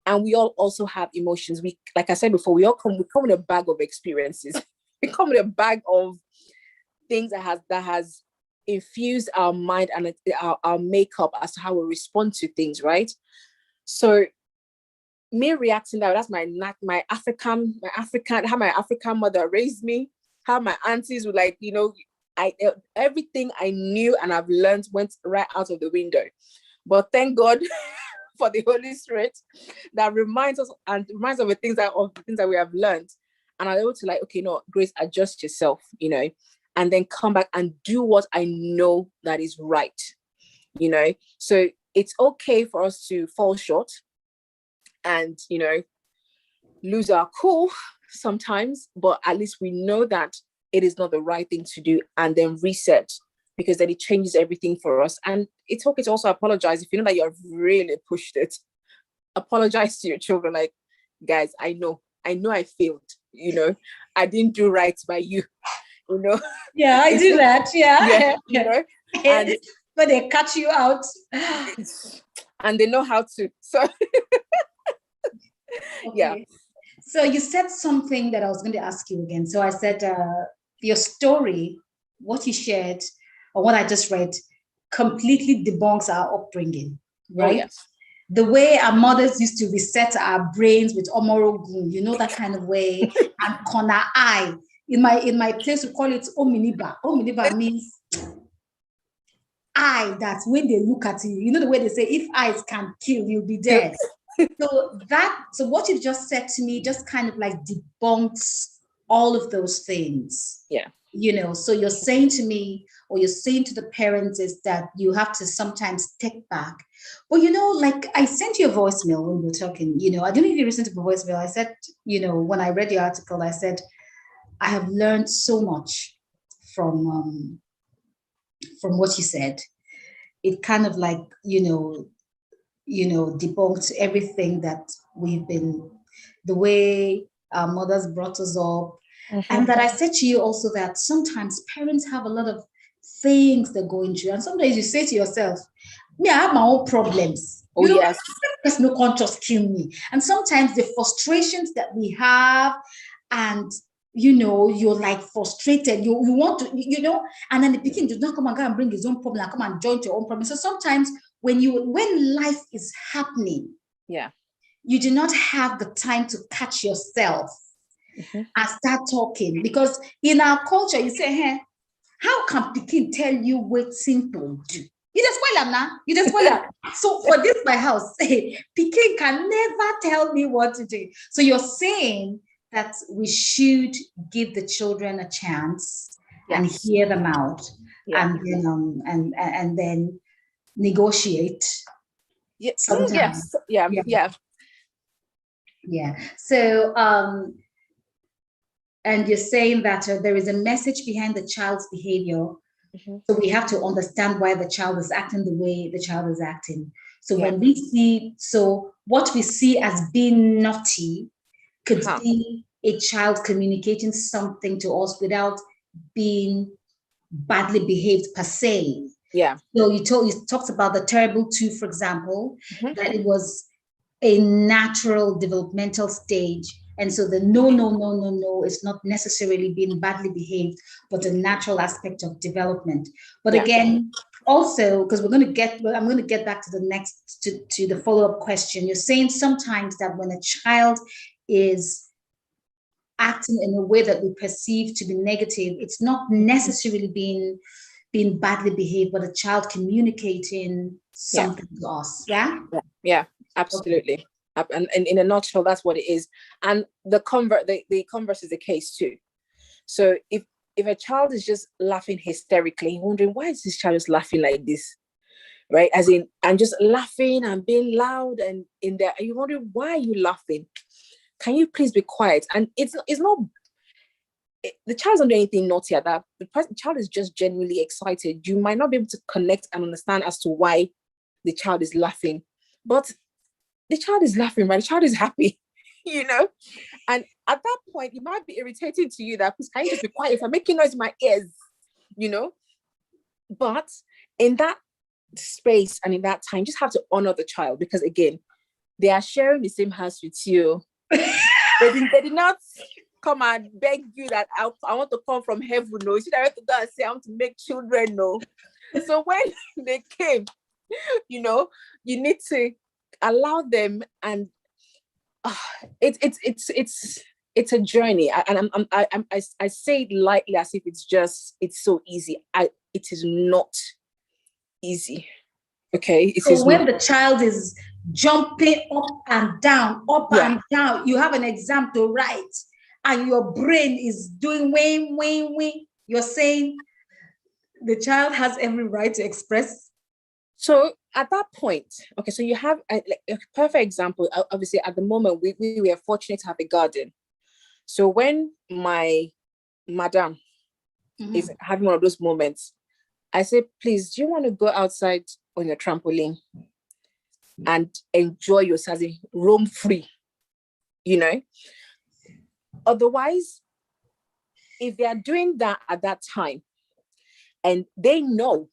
and we all also have emotions. We, like I said before, we come with a bag of experiences. We come with a bag of things that has infused our mind and our makeup as to how we respond to things, right? So me reacting that's my African, how my African mother raised me, how my aunties would everything I knew and I've learned went right out of the window. But thank God for the Holy Spirit that reminds us of the things that we have learned. And I'm able to okay, no, Grace, adjust yourself, and then come back and do what I know that is right, So it's okay for us to fall short and, lose our cool sometimes, but at least we know that it is not the right thing to do, and then reset, because then it changes everything for us. And it's okay to also apologize if you know that you've really pushed it. Apologize to your children, like, guys, I know I failed, I didn't do right by you, Yeah, I do that. Yeah. And but they cut you out. And they know how to. So okay. Yeah. So you said something that I was going to ask you again. So I said your story, what you shared, or what I just read, completely debunks our upbringing, right? Oh, yes. The way our mothers used to reset our brains with omorogun, that kind of way, and corner eye. In my place, we call it ominiba. Ominiba means eye, that when they look at you, the way they say, if eyes can kill, you'll be dead. So what you've just said to me just kind of debunks all of those things. Yeah. So you're saying to me, or you're saying to the parents, is that you have to sometimes take back. But I sent you a voicemail when we were talking, I don't know if you listened to the voicemail. I said, when I read the article, I said, I have learned so much from what you said. It kind of debunked everything that we've been, the way our mothers brought us up. Mm-hmm. And that I said to you also that sometimes parents have a lot of things they're going through. And sometimes you say to yourself, me, I have my own problems. Yes. There's no one just kill me. And sometimes the frustrations that we have, and you're frustrated, you want to, and then the pikin does not come and go and bring his own problem and come and join your own problem. So sometimes when life is happening, you do not have the time to catch yourself and start talking, because in our culture you say, hey, How can Pikin tell you what simple do? You just spoil them now. You just spoil them. So for this, my house, Pikin can never tell me what to do. So you're saying that we should give the children a chance and hear them out, and then and then negotiate. Yeah. Sometimes. Yeah. So and you're saying that there is a message behind the child's behavior. So we have to understand why the child is acting the way the child is acting. So when we see, so what we see as being naughty could be a child communicating something to us without being badly behaved per se. Yeah. So you talked about the terrible two, for example, that it was a natural developmental stage. And so the no is not necessarily being badly behaved, but a natural aspect of development. But again, also, because I'm going to get back to the next, to the follow-up question. You're saying sometimes that when a child is acting in a way that we perceive to be negative, it's not necessarily being badly behaved, but a child communicating something to us. Yeah, absolutely. Okay. And in a nutshell, that's what it is. And the converse is the case too. So if a child is just laughing hysterically, wondering why is this child just laughing like this, right? As in, and just laughing and being loud and in there, and you're wondering why are you laughing? Can you please be quiet? And it's not. The child's not doing anything naughty at that. The child is just genuinely excited. You might not be able to connect and understand as to why the child is laughing, but the child is laughing, right? The child is happy, And at that point, it might be irritating to you that, please, can you just be quiet? If I'm making noise in my ears, But in that space and in that time, just have to honor the child, because again, they are sharing the same house with you. They did not come and beg you that I want to come from heaven. No, you should have to go and say I want to make children. No. So when they came, you need to allow them, and it's a journey. And I say it lightly as if it's so easy. It is not easy. Okay. So when the child is jumping up and down, you have an exam to write, and your brain is doing wing. You're saying the child has every right to express. So at that point, okay, so you have a perfect example. Obviously, at the moment, we were fortunate to have a garden. So when my madam is having one of those moments, I say, please, do you want to go outside on your trampoline and enjoy yourself, roam free, Otherwise, if they are doing that at that time, and they know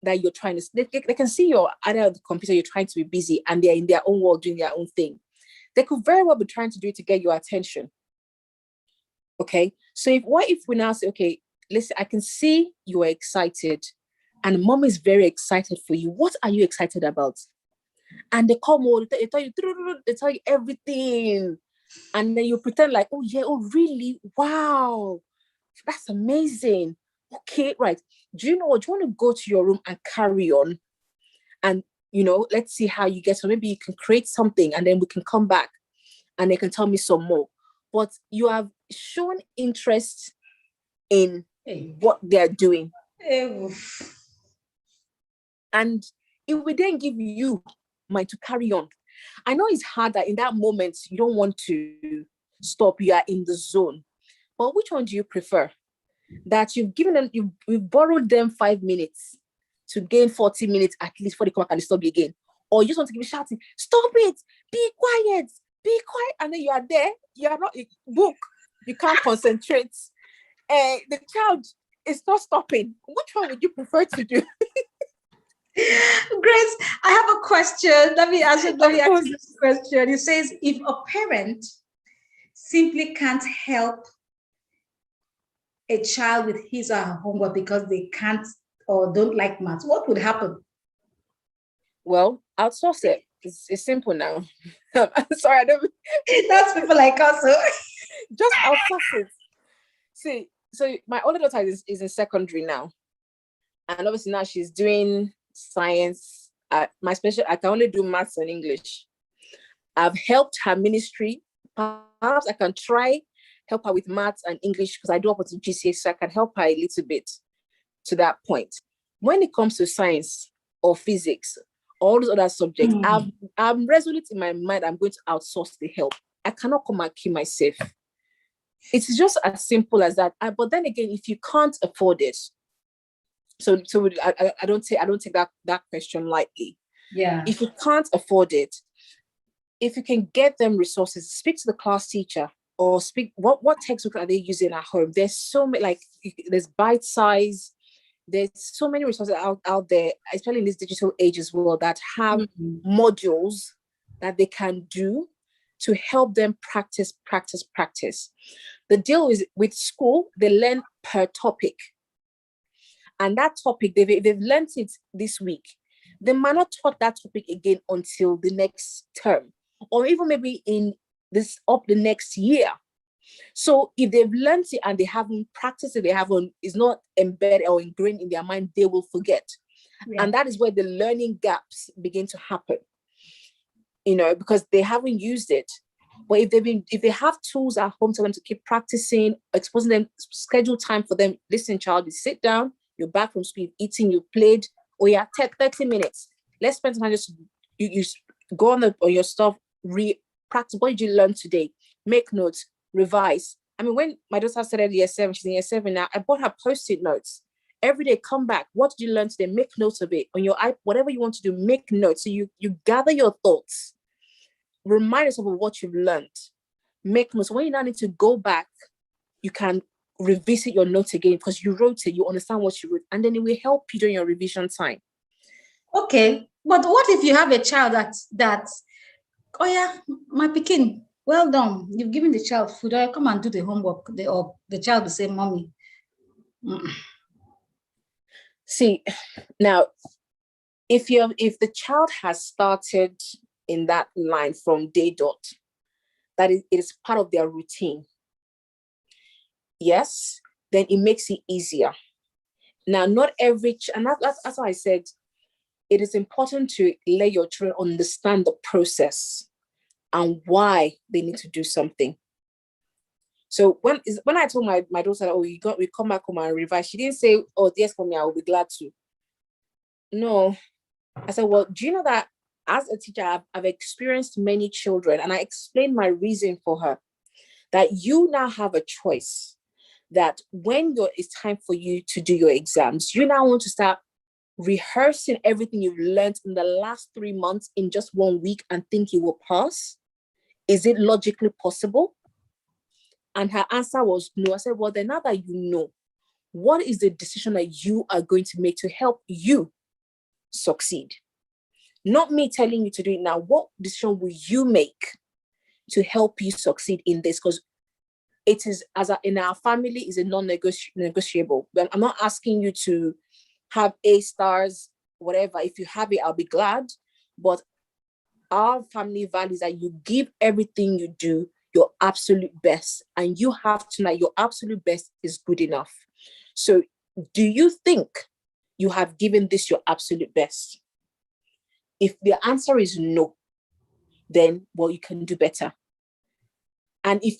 that you're trying to, they can see you're at the computer, you're trying to be busy, and they're in their own world doing their own thing. They could very well be trying to do it to get your attention. Okay. So what if we now say, okay, listen, I can see you are excited, and mom is very excited for you. What are you excited about? And they come over, they tell you everything. And then you pretend like, oh yeah, oh really? Wow, that's amazing. Okay, right. Do you know what? Do you want to go to your room and carry on? And, let's see how you get. So maybe you can create something, and then we can come back and they can tell me some more. But you have shown interest in what they're doing. And it will then give you mind to carry on. I know it's hard that in that moment, you don't want to stop. You are in the zone. But which one do you prefer? That you've given them, you've borrowed them 5 minutes to gain 40 minutes at least before they come back and stop you again. Or you just want to keep shouting, stop it, be quiet. And then you are there, you are not book, you can't concentrate. The child is not stopping. Which one would you prefer to do? Grace, I have a question. Let me ask you this question. It says, if a parent simply can't help a child with his or her homework because they can't or don't like maths, what would happen? Well, outsource it. It's simple now. Sorry, I don't. That's people like us. Just outsource it. See, so my older daughter is in secondary now, and obviously now she's doing science. My special, I can only do maths and English. I've helped her ministry. Perhaps I can try help her with maths and English because I do up to GCSE, so I can help her a little bit to that point. When it comes to science or physics, all those other subjects, I'm resolute in my mind. I'm going to outsource the help. I cannot come and kill myself. It's just as simple as that. But then again, if you can't afford it, so I don't take that question lightly. Yeah. If you can't afford it, if you can get them resources, speak to the class teacher or speak. What textbook are they using at home? There's so many, like there's bite size. There's so many resources out there, especially in this digital age as well, that have modules that they can do to help them practice. The deal is with school, they learn per topic. And that topic, they've learned it this week. They might not taught that topic again until the next term, or even maybe in the next year. So if they've learned it and they haven't practiced it, it's not embedded or ingrained in their mind, they will forget. Yeah. And that is where the learning gaps begin to happen, because they haven't used it. But if they have tools at home to them to keep practicing, exposing them, schedule time for them. Listen, child, you sit down, you're back from school, you've eaten, you played, or you have 30 minutes. Let's spend time just, you go on your stuff, practice. What did you learn today? Make notes, revise. I mean, when my daughter started year 7, she's in year 7 now, I bought her Post-it notes. Every day, come back. What did you learn today? Make notes of it. On your iPad, whatever you want to do, make notes. So you gather your thoughts. Remind yourself of what you've learned. Make notes. When you now need to go back, you can revisit your notes again because you wrote it, you understand what you wrote, and then it will help you during your revision time. Okay, but what if you have a child that's oh yeah, my pikin, well done, you've given the child food, I come and do the homework, or the child will say, mommy. See, now, if the child has started in that line from day dot, that it is part of their routine, yes, then it makes it easier. Now, not every, and that's why I said, it is important to let your children understand the process and why they need to do something. So when I told my daughter, oh, we come back home and revise, she didn't say, oh, yes, mommy, I will be glad to. No. I said, well, do you know that as a teacher, I've experienced many children, and I explained my reason for her, that you now have a choice, that when it's time for you to do your exams, you now want to start rehearsing everything you've learned in the last 3 months in just 1 week and think you will pass. Is it logically possible? And her answer was no. I said, well, then now that you know, what is the decision that you are going to make to help you succeed? Not me telling you to do it now. What decision will you make to help you succeed in this? Because it is, in our family, is a non-negotiable. I'm not asking you to have A stars, whatever. If you have it, I'll be glad. But our family values that you give everything you do your absolute best, and you have to know your absolute best is good enough. So do you think you have given this your absolute best? If the answer is no, then, well, you can do better. And if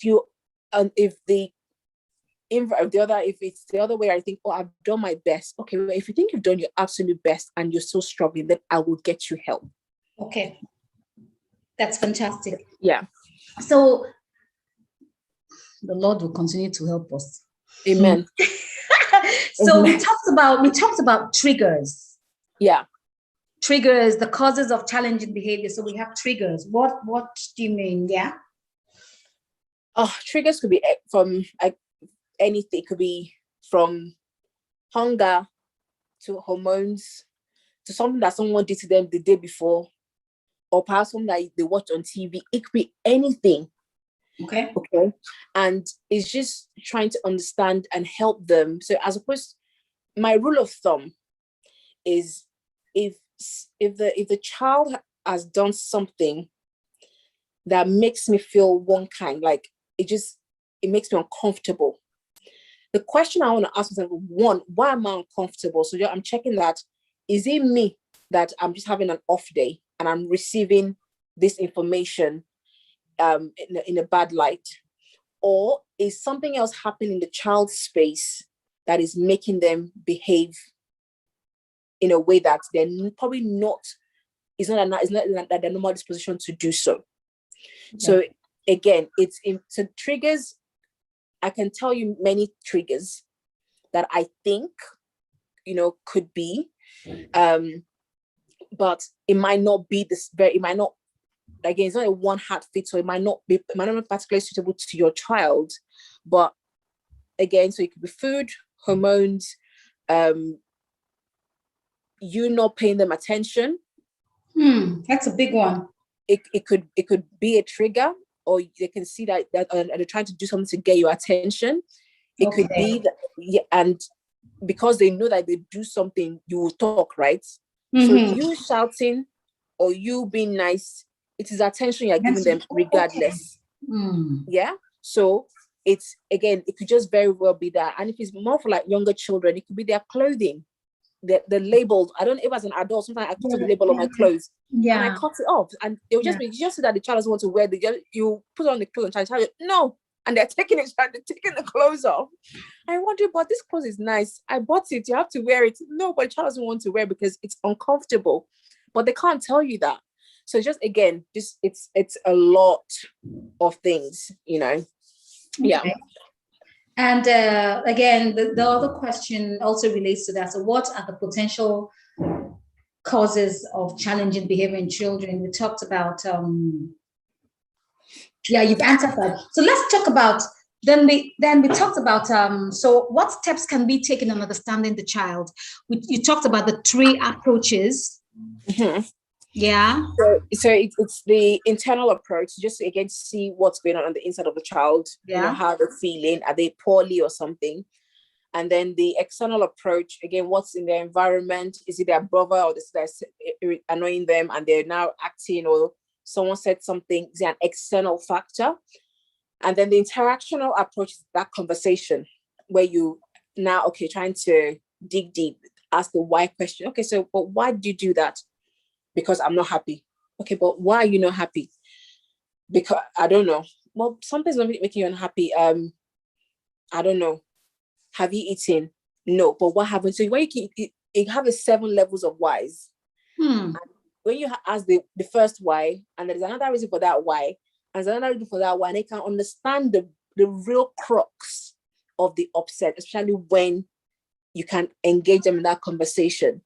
it's the other way, I think, oh, I've done my best. Okay, well, if you think you've done your absolute best and you're still struggling, then I will get you help. Okay. That's fantastic. Yeah. So the Lord will continue to help us. Amen. So we talked about triggers. Yeah. Triggers, the causes of challenging behavior. So we have triggers. What do you mean? Yeah. Oh, triggers could be from anything. It could be from hunger to hormones to something that someone did to them the day before, or perhaps something that they watch on TV. It could be anything. Okay. And it's just trying to understand and help them. So as opposed, my rule of thumb is if the child has done something that makes me feel one kind, like it makes me uncomfortable, the question I want to ask myself, one, why am I uncomfortable? So I'm checking that, is it me that I'm just having an off day and I'm receiving this information in a bad light? Or is something else happening in the child's space that is making them behave in a way that they're probably not, it's not their normal disposition to do so. Yeah. So again, so triggers, I can tell you many triggers that I think, could be, but it might not be it might not, again, it's not a one hat fits, so it might not be particularly suitable to your child. But again, so it could be food, hormones, you not paying them attention. That's a big one. It could be a trigger, or they can see that they're trying to do something to get your attention. It could be that, and because they know that they do something, you will talk, right? So you shouting or you being nice, it is attention you're giving them regardless. Yeah. So it's, again, it could just very well be that. And if it's more for like younger children, it could be their clothing. The labeled, I don't know if as an adult, sometimes I cut off the label on my clothes. And I cut it off. And it will just be just so that the child doesn't want to wear you put on the clothes and child, no. And they're taking the clothes off. I wonder, but this clothes is nice. I bought it. You have to wear it. No, but the child doesn't want to wear it because it's uncomfortable. But they can't tell you that. So just, again, it's a lot of things, Yeah. Okay. And again, the other question also relates to that. So what are the potential causes of challenging behavior in children? We talked about, you've answered that. So let's talk about, then we talked about, so what steps can be taken in understanding the child? You talked about the 3 approaches. Yeah. So it's the internal approach, just to, again, see what's going on the inside of the child, how they're feeling, are they poorly or something? And then the external approach, again, what's in their environment? Is it their brother or this that's annoying them and they're now acting, or someone said something? Is it an external factor? And then the interactional approach is that conversation where you now, trying to dig deep, ask the why question. Okay, so but why did you do that? Because I'm not happy. Okay, but why are you not happy? Because I don't know. Well, something's not making you unhappy. I don't know. Have you eaten? No, but what happened? So when you have the 7 levels of whys. When you ask the first why, and there's another reason for that why, and there's another reason for that why, and they can understand the real crux of the upset, especially when you can engage them in that conversation.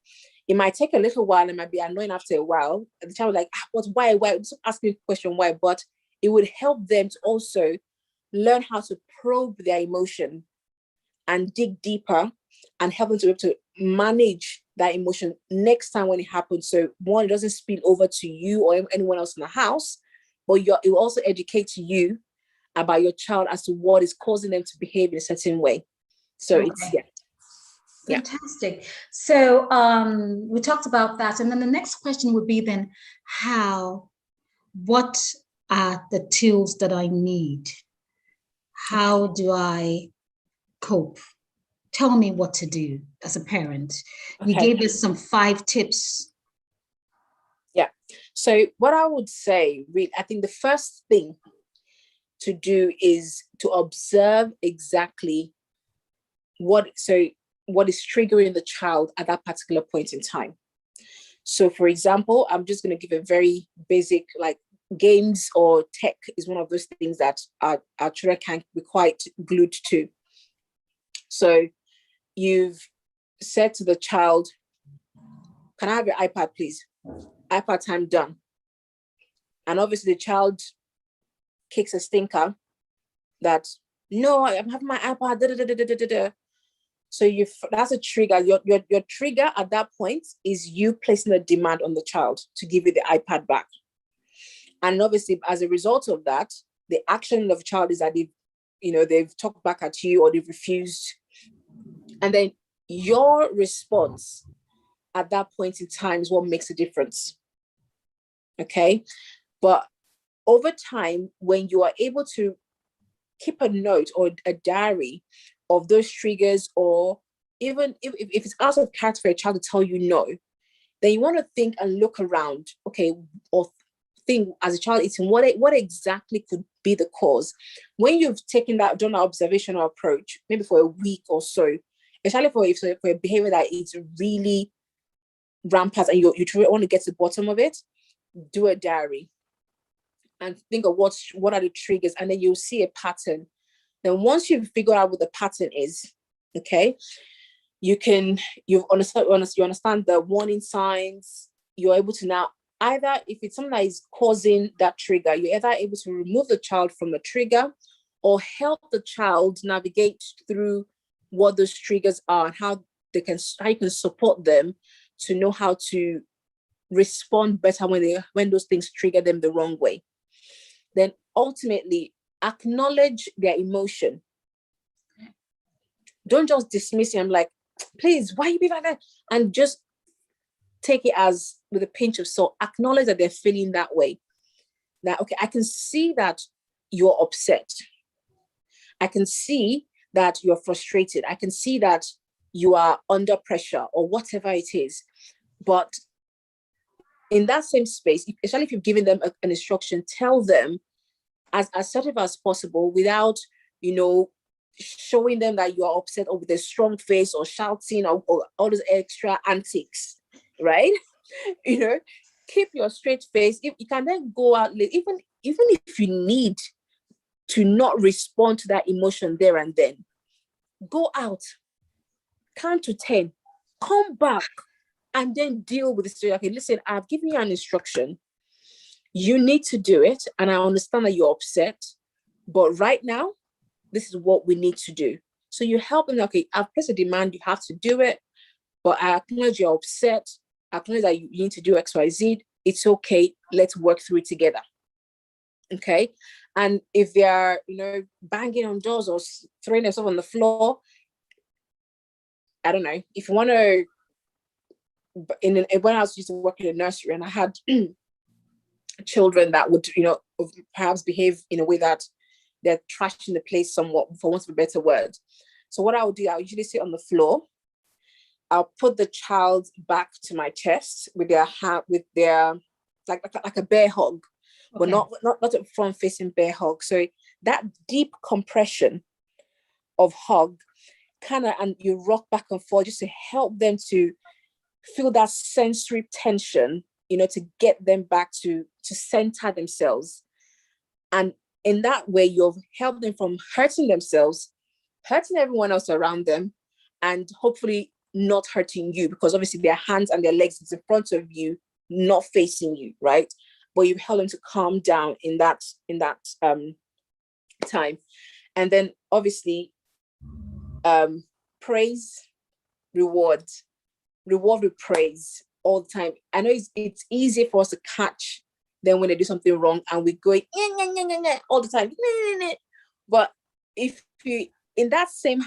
It might take a little while, it might be annoying after a while. And the child will like, but why? Just ask me the question why, but it would help them to also learn how to probe their emotion and dig deeper and help them to be able to manage that emotion next time when it happens. So one, it doesn't spill over to you or anyone else in the house, but it will also educate you about your child as to what is causing them to behave in a certain way. So it's, Fantastic. So we talked about that. And then the next question would be then, what are the tools that I need? How do I cope? Tell me what to do as a parent. You gave us some 5 tips. Yeah. So what I would say, I think the first thing to do is to observe exactly what is triggering the child at that particular point in time. So for example, I'm just going to give a very basic, like games or tech is one of those things that our children can be quite glued to. So you've said to the child, can I have your iPad, please? iPad time done. And obviously the child kicks a stinker that, no, I'm having my iPad, da, da, da, da, da, da, da. So that's a trigger. Your trigger at that point is you placing a demand on the child to give you the iPad back. And obviously, as a result of that, the action of the child is that they've talked back at you or they've refused. And then your response at that point in time is what makes a difference. Okay. But over time, when you are able to keep a note or a diary of those triggers, or even if it's out of character for a child to tell you no, then you want to think and look around, okay, or think as a child eating, what exactly could be the cause? When you've done an observational approach, maybe for a week or so, especially for a behavior that is really rampant and you truly want to get to the bottom of it, do a diary and think of what are the triggers, and then you'll see a pattern. Then once you've figured out what the pattern is, okay, you understand the warning signs. You're able to now, either if it's something that is causing that trigger, you're either able to remove the child from the trigger or help the child navigate through what those triggers are and how you can support them to know how to respond better when those things trigger them the wrong way. Then ultimately acknowledge their emotion. Don't just dismiss it. I'm like, please, why you be like that? And just take it as with a pinch of salt. Acknowledge that they're feeling that way. That, okay, I can see that you're upset. I can see that you're frustrated. I can see that you are under pressure or whatever it is. But in that same space, especially if you've given them an instruction, tell them as assertive as possible without, showing them that you are upset or with a strong face or shouting or all those extra antics, right? Keep your straight face. If you can then go out, even if you need to not respond to that emotion there and then, go out, count to 10, come back, and then deal with the situation. Okay, listen, I've given you an instruction. You need to do it, and I understand that you're upset, but right now, this is what we need to do. So you help them, okay, I've placed a demand, you have to do it, but I acknowledge you're upset. I acknowledge that you need to do X, Y, Z. It's okay. Let's work through it together. Okay. And if they are, banging on doors or throwing themselves on the floor, I don't know. If you want to, when I was used to work in a nursery and I had children that would, perhaps behave in a way that they're trashing the place somewhat, for want of a better word. So what I would do, I would usually sit on the floor. I'll put the child back to my chest with their hand, with their like a bear hug, okay, but not a front-facing bear hug. So that deep compression of hug, and you rock back and forth just to help them to feel that sensory tension, to get them back to center themselves. And in that way, you've helped them from hurting themselves, hurting everyone else around them, and hopefully not hurting you, because obviously their hands and their legs is in front of you, not facing you, right? But you've helped them to calm down in that time. And then obviously praise, reward with praise all the time. I know it's easy for us to catch them when they do something wrong and we go all the time. But if you, in that same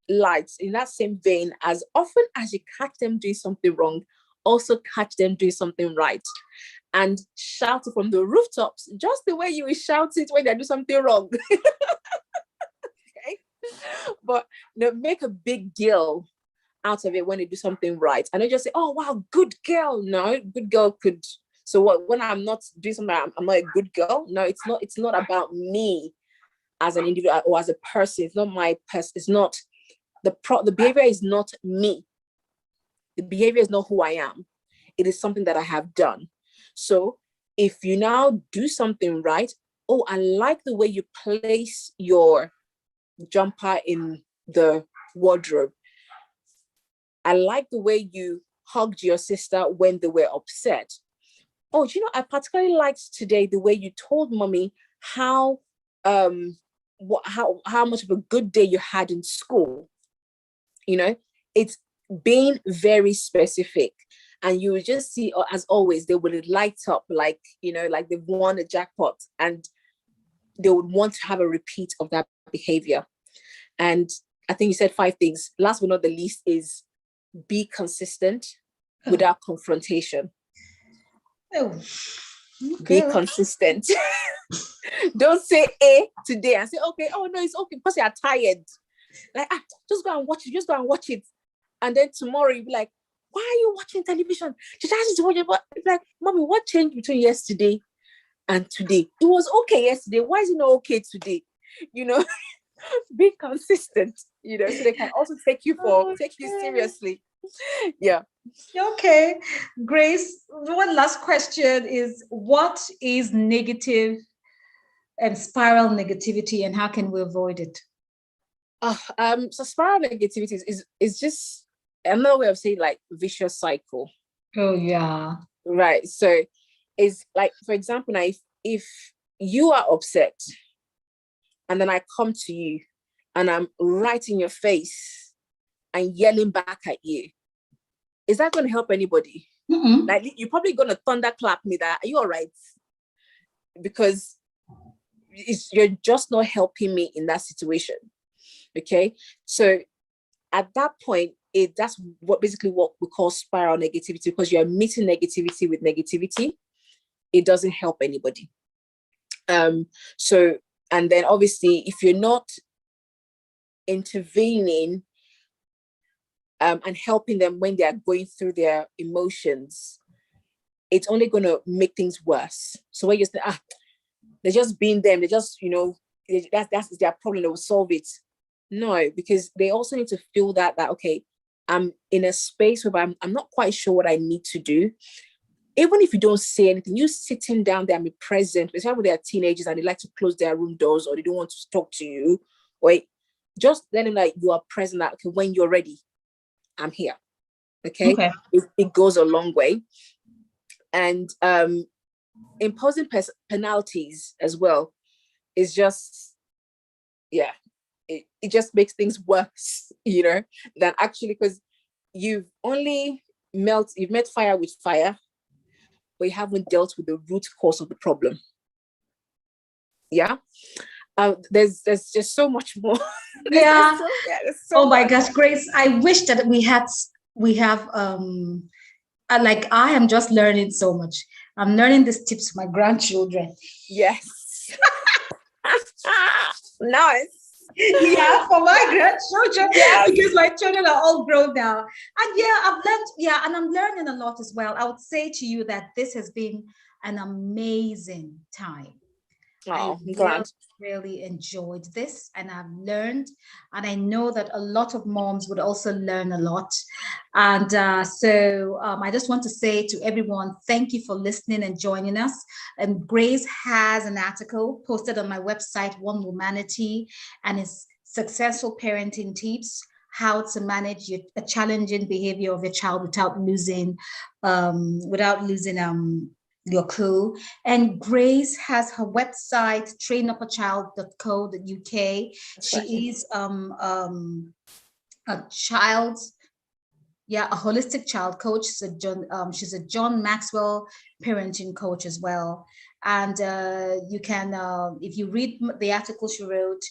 light, in that same vein, as often as you catch them doing something wrong, also catch them doing something right, and shout it from the rooftops, just the way you will shout it when they do something wrong. Okay, but make a big deal out of it when they do something right, and they just say, "Oh wow, good girl." No, good girl could. So what? When I'm not doing something, I'm not a good girl. No, it's not. It's not about me as an individual or as a person. It's not my person. It's not the behavior is not me. The behavior is not who I am. It is something that I have done. So if you now do something right, oh, I like the way you place your jumper in the wardrobe. I like the way you hugged your sister when they were upset. Oh, I particularly liked today the way you told mommy how much of a good day you had in school. It's being very specific, and you will just see, as always, they will light up like they've won a jackpot, and they would want to have a repeat of that behavior. And I think you said 5 things. Last but not the least is be consistent without confrontation. Oh, okay. Be consistent. Don't say A today and say, okay, oh no, it's okay because you're tired. Like, just go and watch it. Just go and watch it. And then tomorrow you'll be like, why are you watching television? Just ask you to watch it. Like, mommy, what changed between yesterday and today? It was okay yesterday. Why is it not okay today? You know, be consistent, you know, so they can also take you seriously. Yeah. Okay. Grace, one last question is, what is negative and spiral negativity, and how can we avoid it? So spiral negativity is just another way of saying like vicious cycle. Oh yeah. Right. So it's like, for example, now if you are upset and then I come to you and I'm right in your face and yelling back at you, is that going to help anybody? Mm-mm. Like, you're probably going to thunderclap me that, are you all right? Because you're just not helping me in that situation. Okay. So at that point, that's basically what we call spiral negativity, because you're meeting negativity with negativity. It doesn't help anybody. So, and then obviously, if you're not intervening and helping them when they are going through their emotions, it's only going to make things worse. So when you say, they're just being them, they just, you know, that's their problem, they will solve it. No, because they also need to feel that okay, I'm in a space where I'm not quite sure what I need to do. Even if you don't say anything, you sitting down there and be present, especially when they're teenagers and they like to close their room doors or they don't want to talk to you, or just let them like you are present, that okay, when you're ready, I'm here. Okay. It goes a long way. And imposing penalties as well is just, yeah, it just makes things worse, you know, than actually, because you've met fire with fire, but you haven't dealt with the root cause of the problem. Yeah. There's just so much more. Yeah. Oh my gosh, Grace, I wish that we have like, I am just learning so much. I'm learning these tips for my grandchildren. Yes. Nice. Yeah, for my grandchildren. Yes. Because my children are all grown now. And yeah, I've learned, and I'm learning a lot as well. I would say to you that this has been an amazing time. Oh, I'm glad. Really enjoyed this, and I've learned, and I know that a lot of moms would also learn a lot. And so I just want to say to everyone, thank you for listening and joining us. And Grace has an article posted on my website, One Womanity, and it's Successful Parenting Tips: How to Manage a Challenging Behavior of your child without losing your cool. And Grace has her website, trainupperchild.co.uk. She is a holistic child coach. She's a John Maxwell parenting coach as well. And you can, if you read the article she wrote,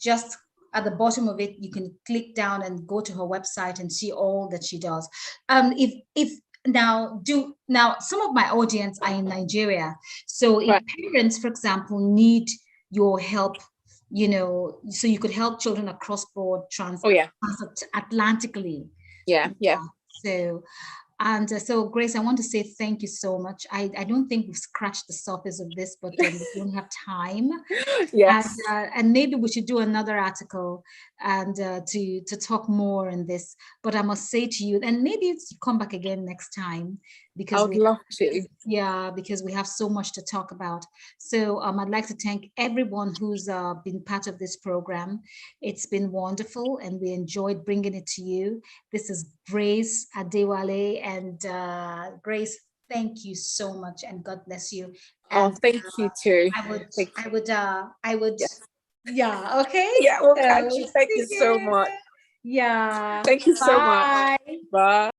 just at the bottom of it, you can click down and go to her website and see all that she does. Now, some of my audience are in Nigeria. So if parents, for example, need your help, you know, so you could help children across board transatlantically. Yeah. So Grace, I want to say thank you so much. I don't think we've scratched the surface of this, but we don't have time. Yes. And maybe we should do another article and to talk more on this. But I must say to you, and maybe it's come back again next time, because I would love to. Yeah, because we have so much to talk about. So I'd like to thank everyone who's been part of this program. It's been wonderful, and we enjoyed bringing it to you. This is Grace Adewale, and Grace, thank you so much, and God bless you. And, thank you too. I would. Yes. Yeah. Okay. Yeah. Well, thank you so much. Yeah. Thank you so much. Bye.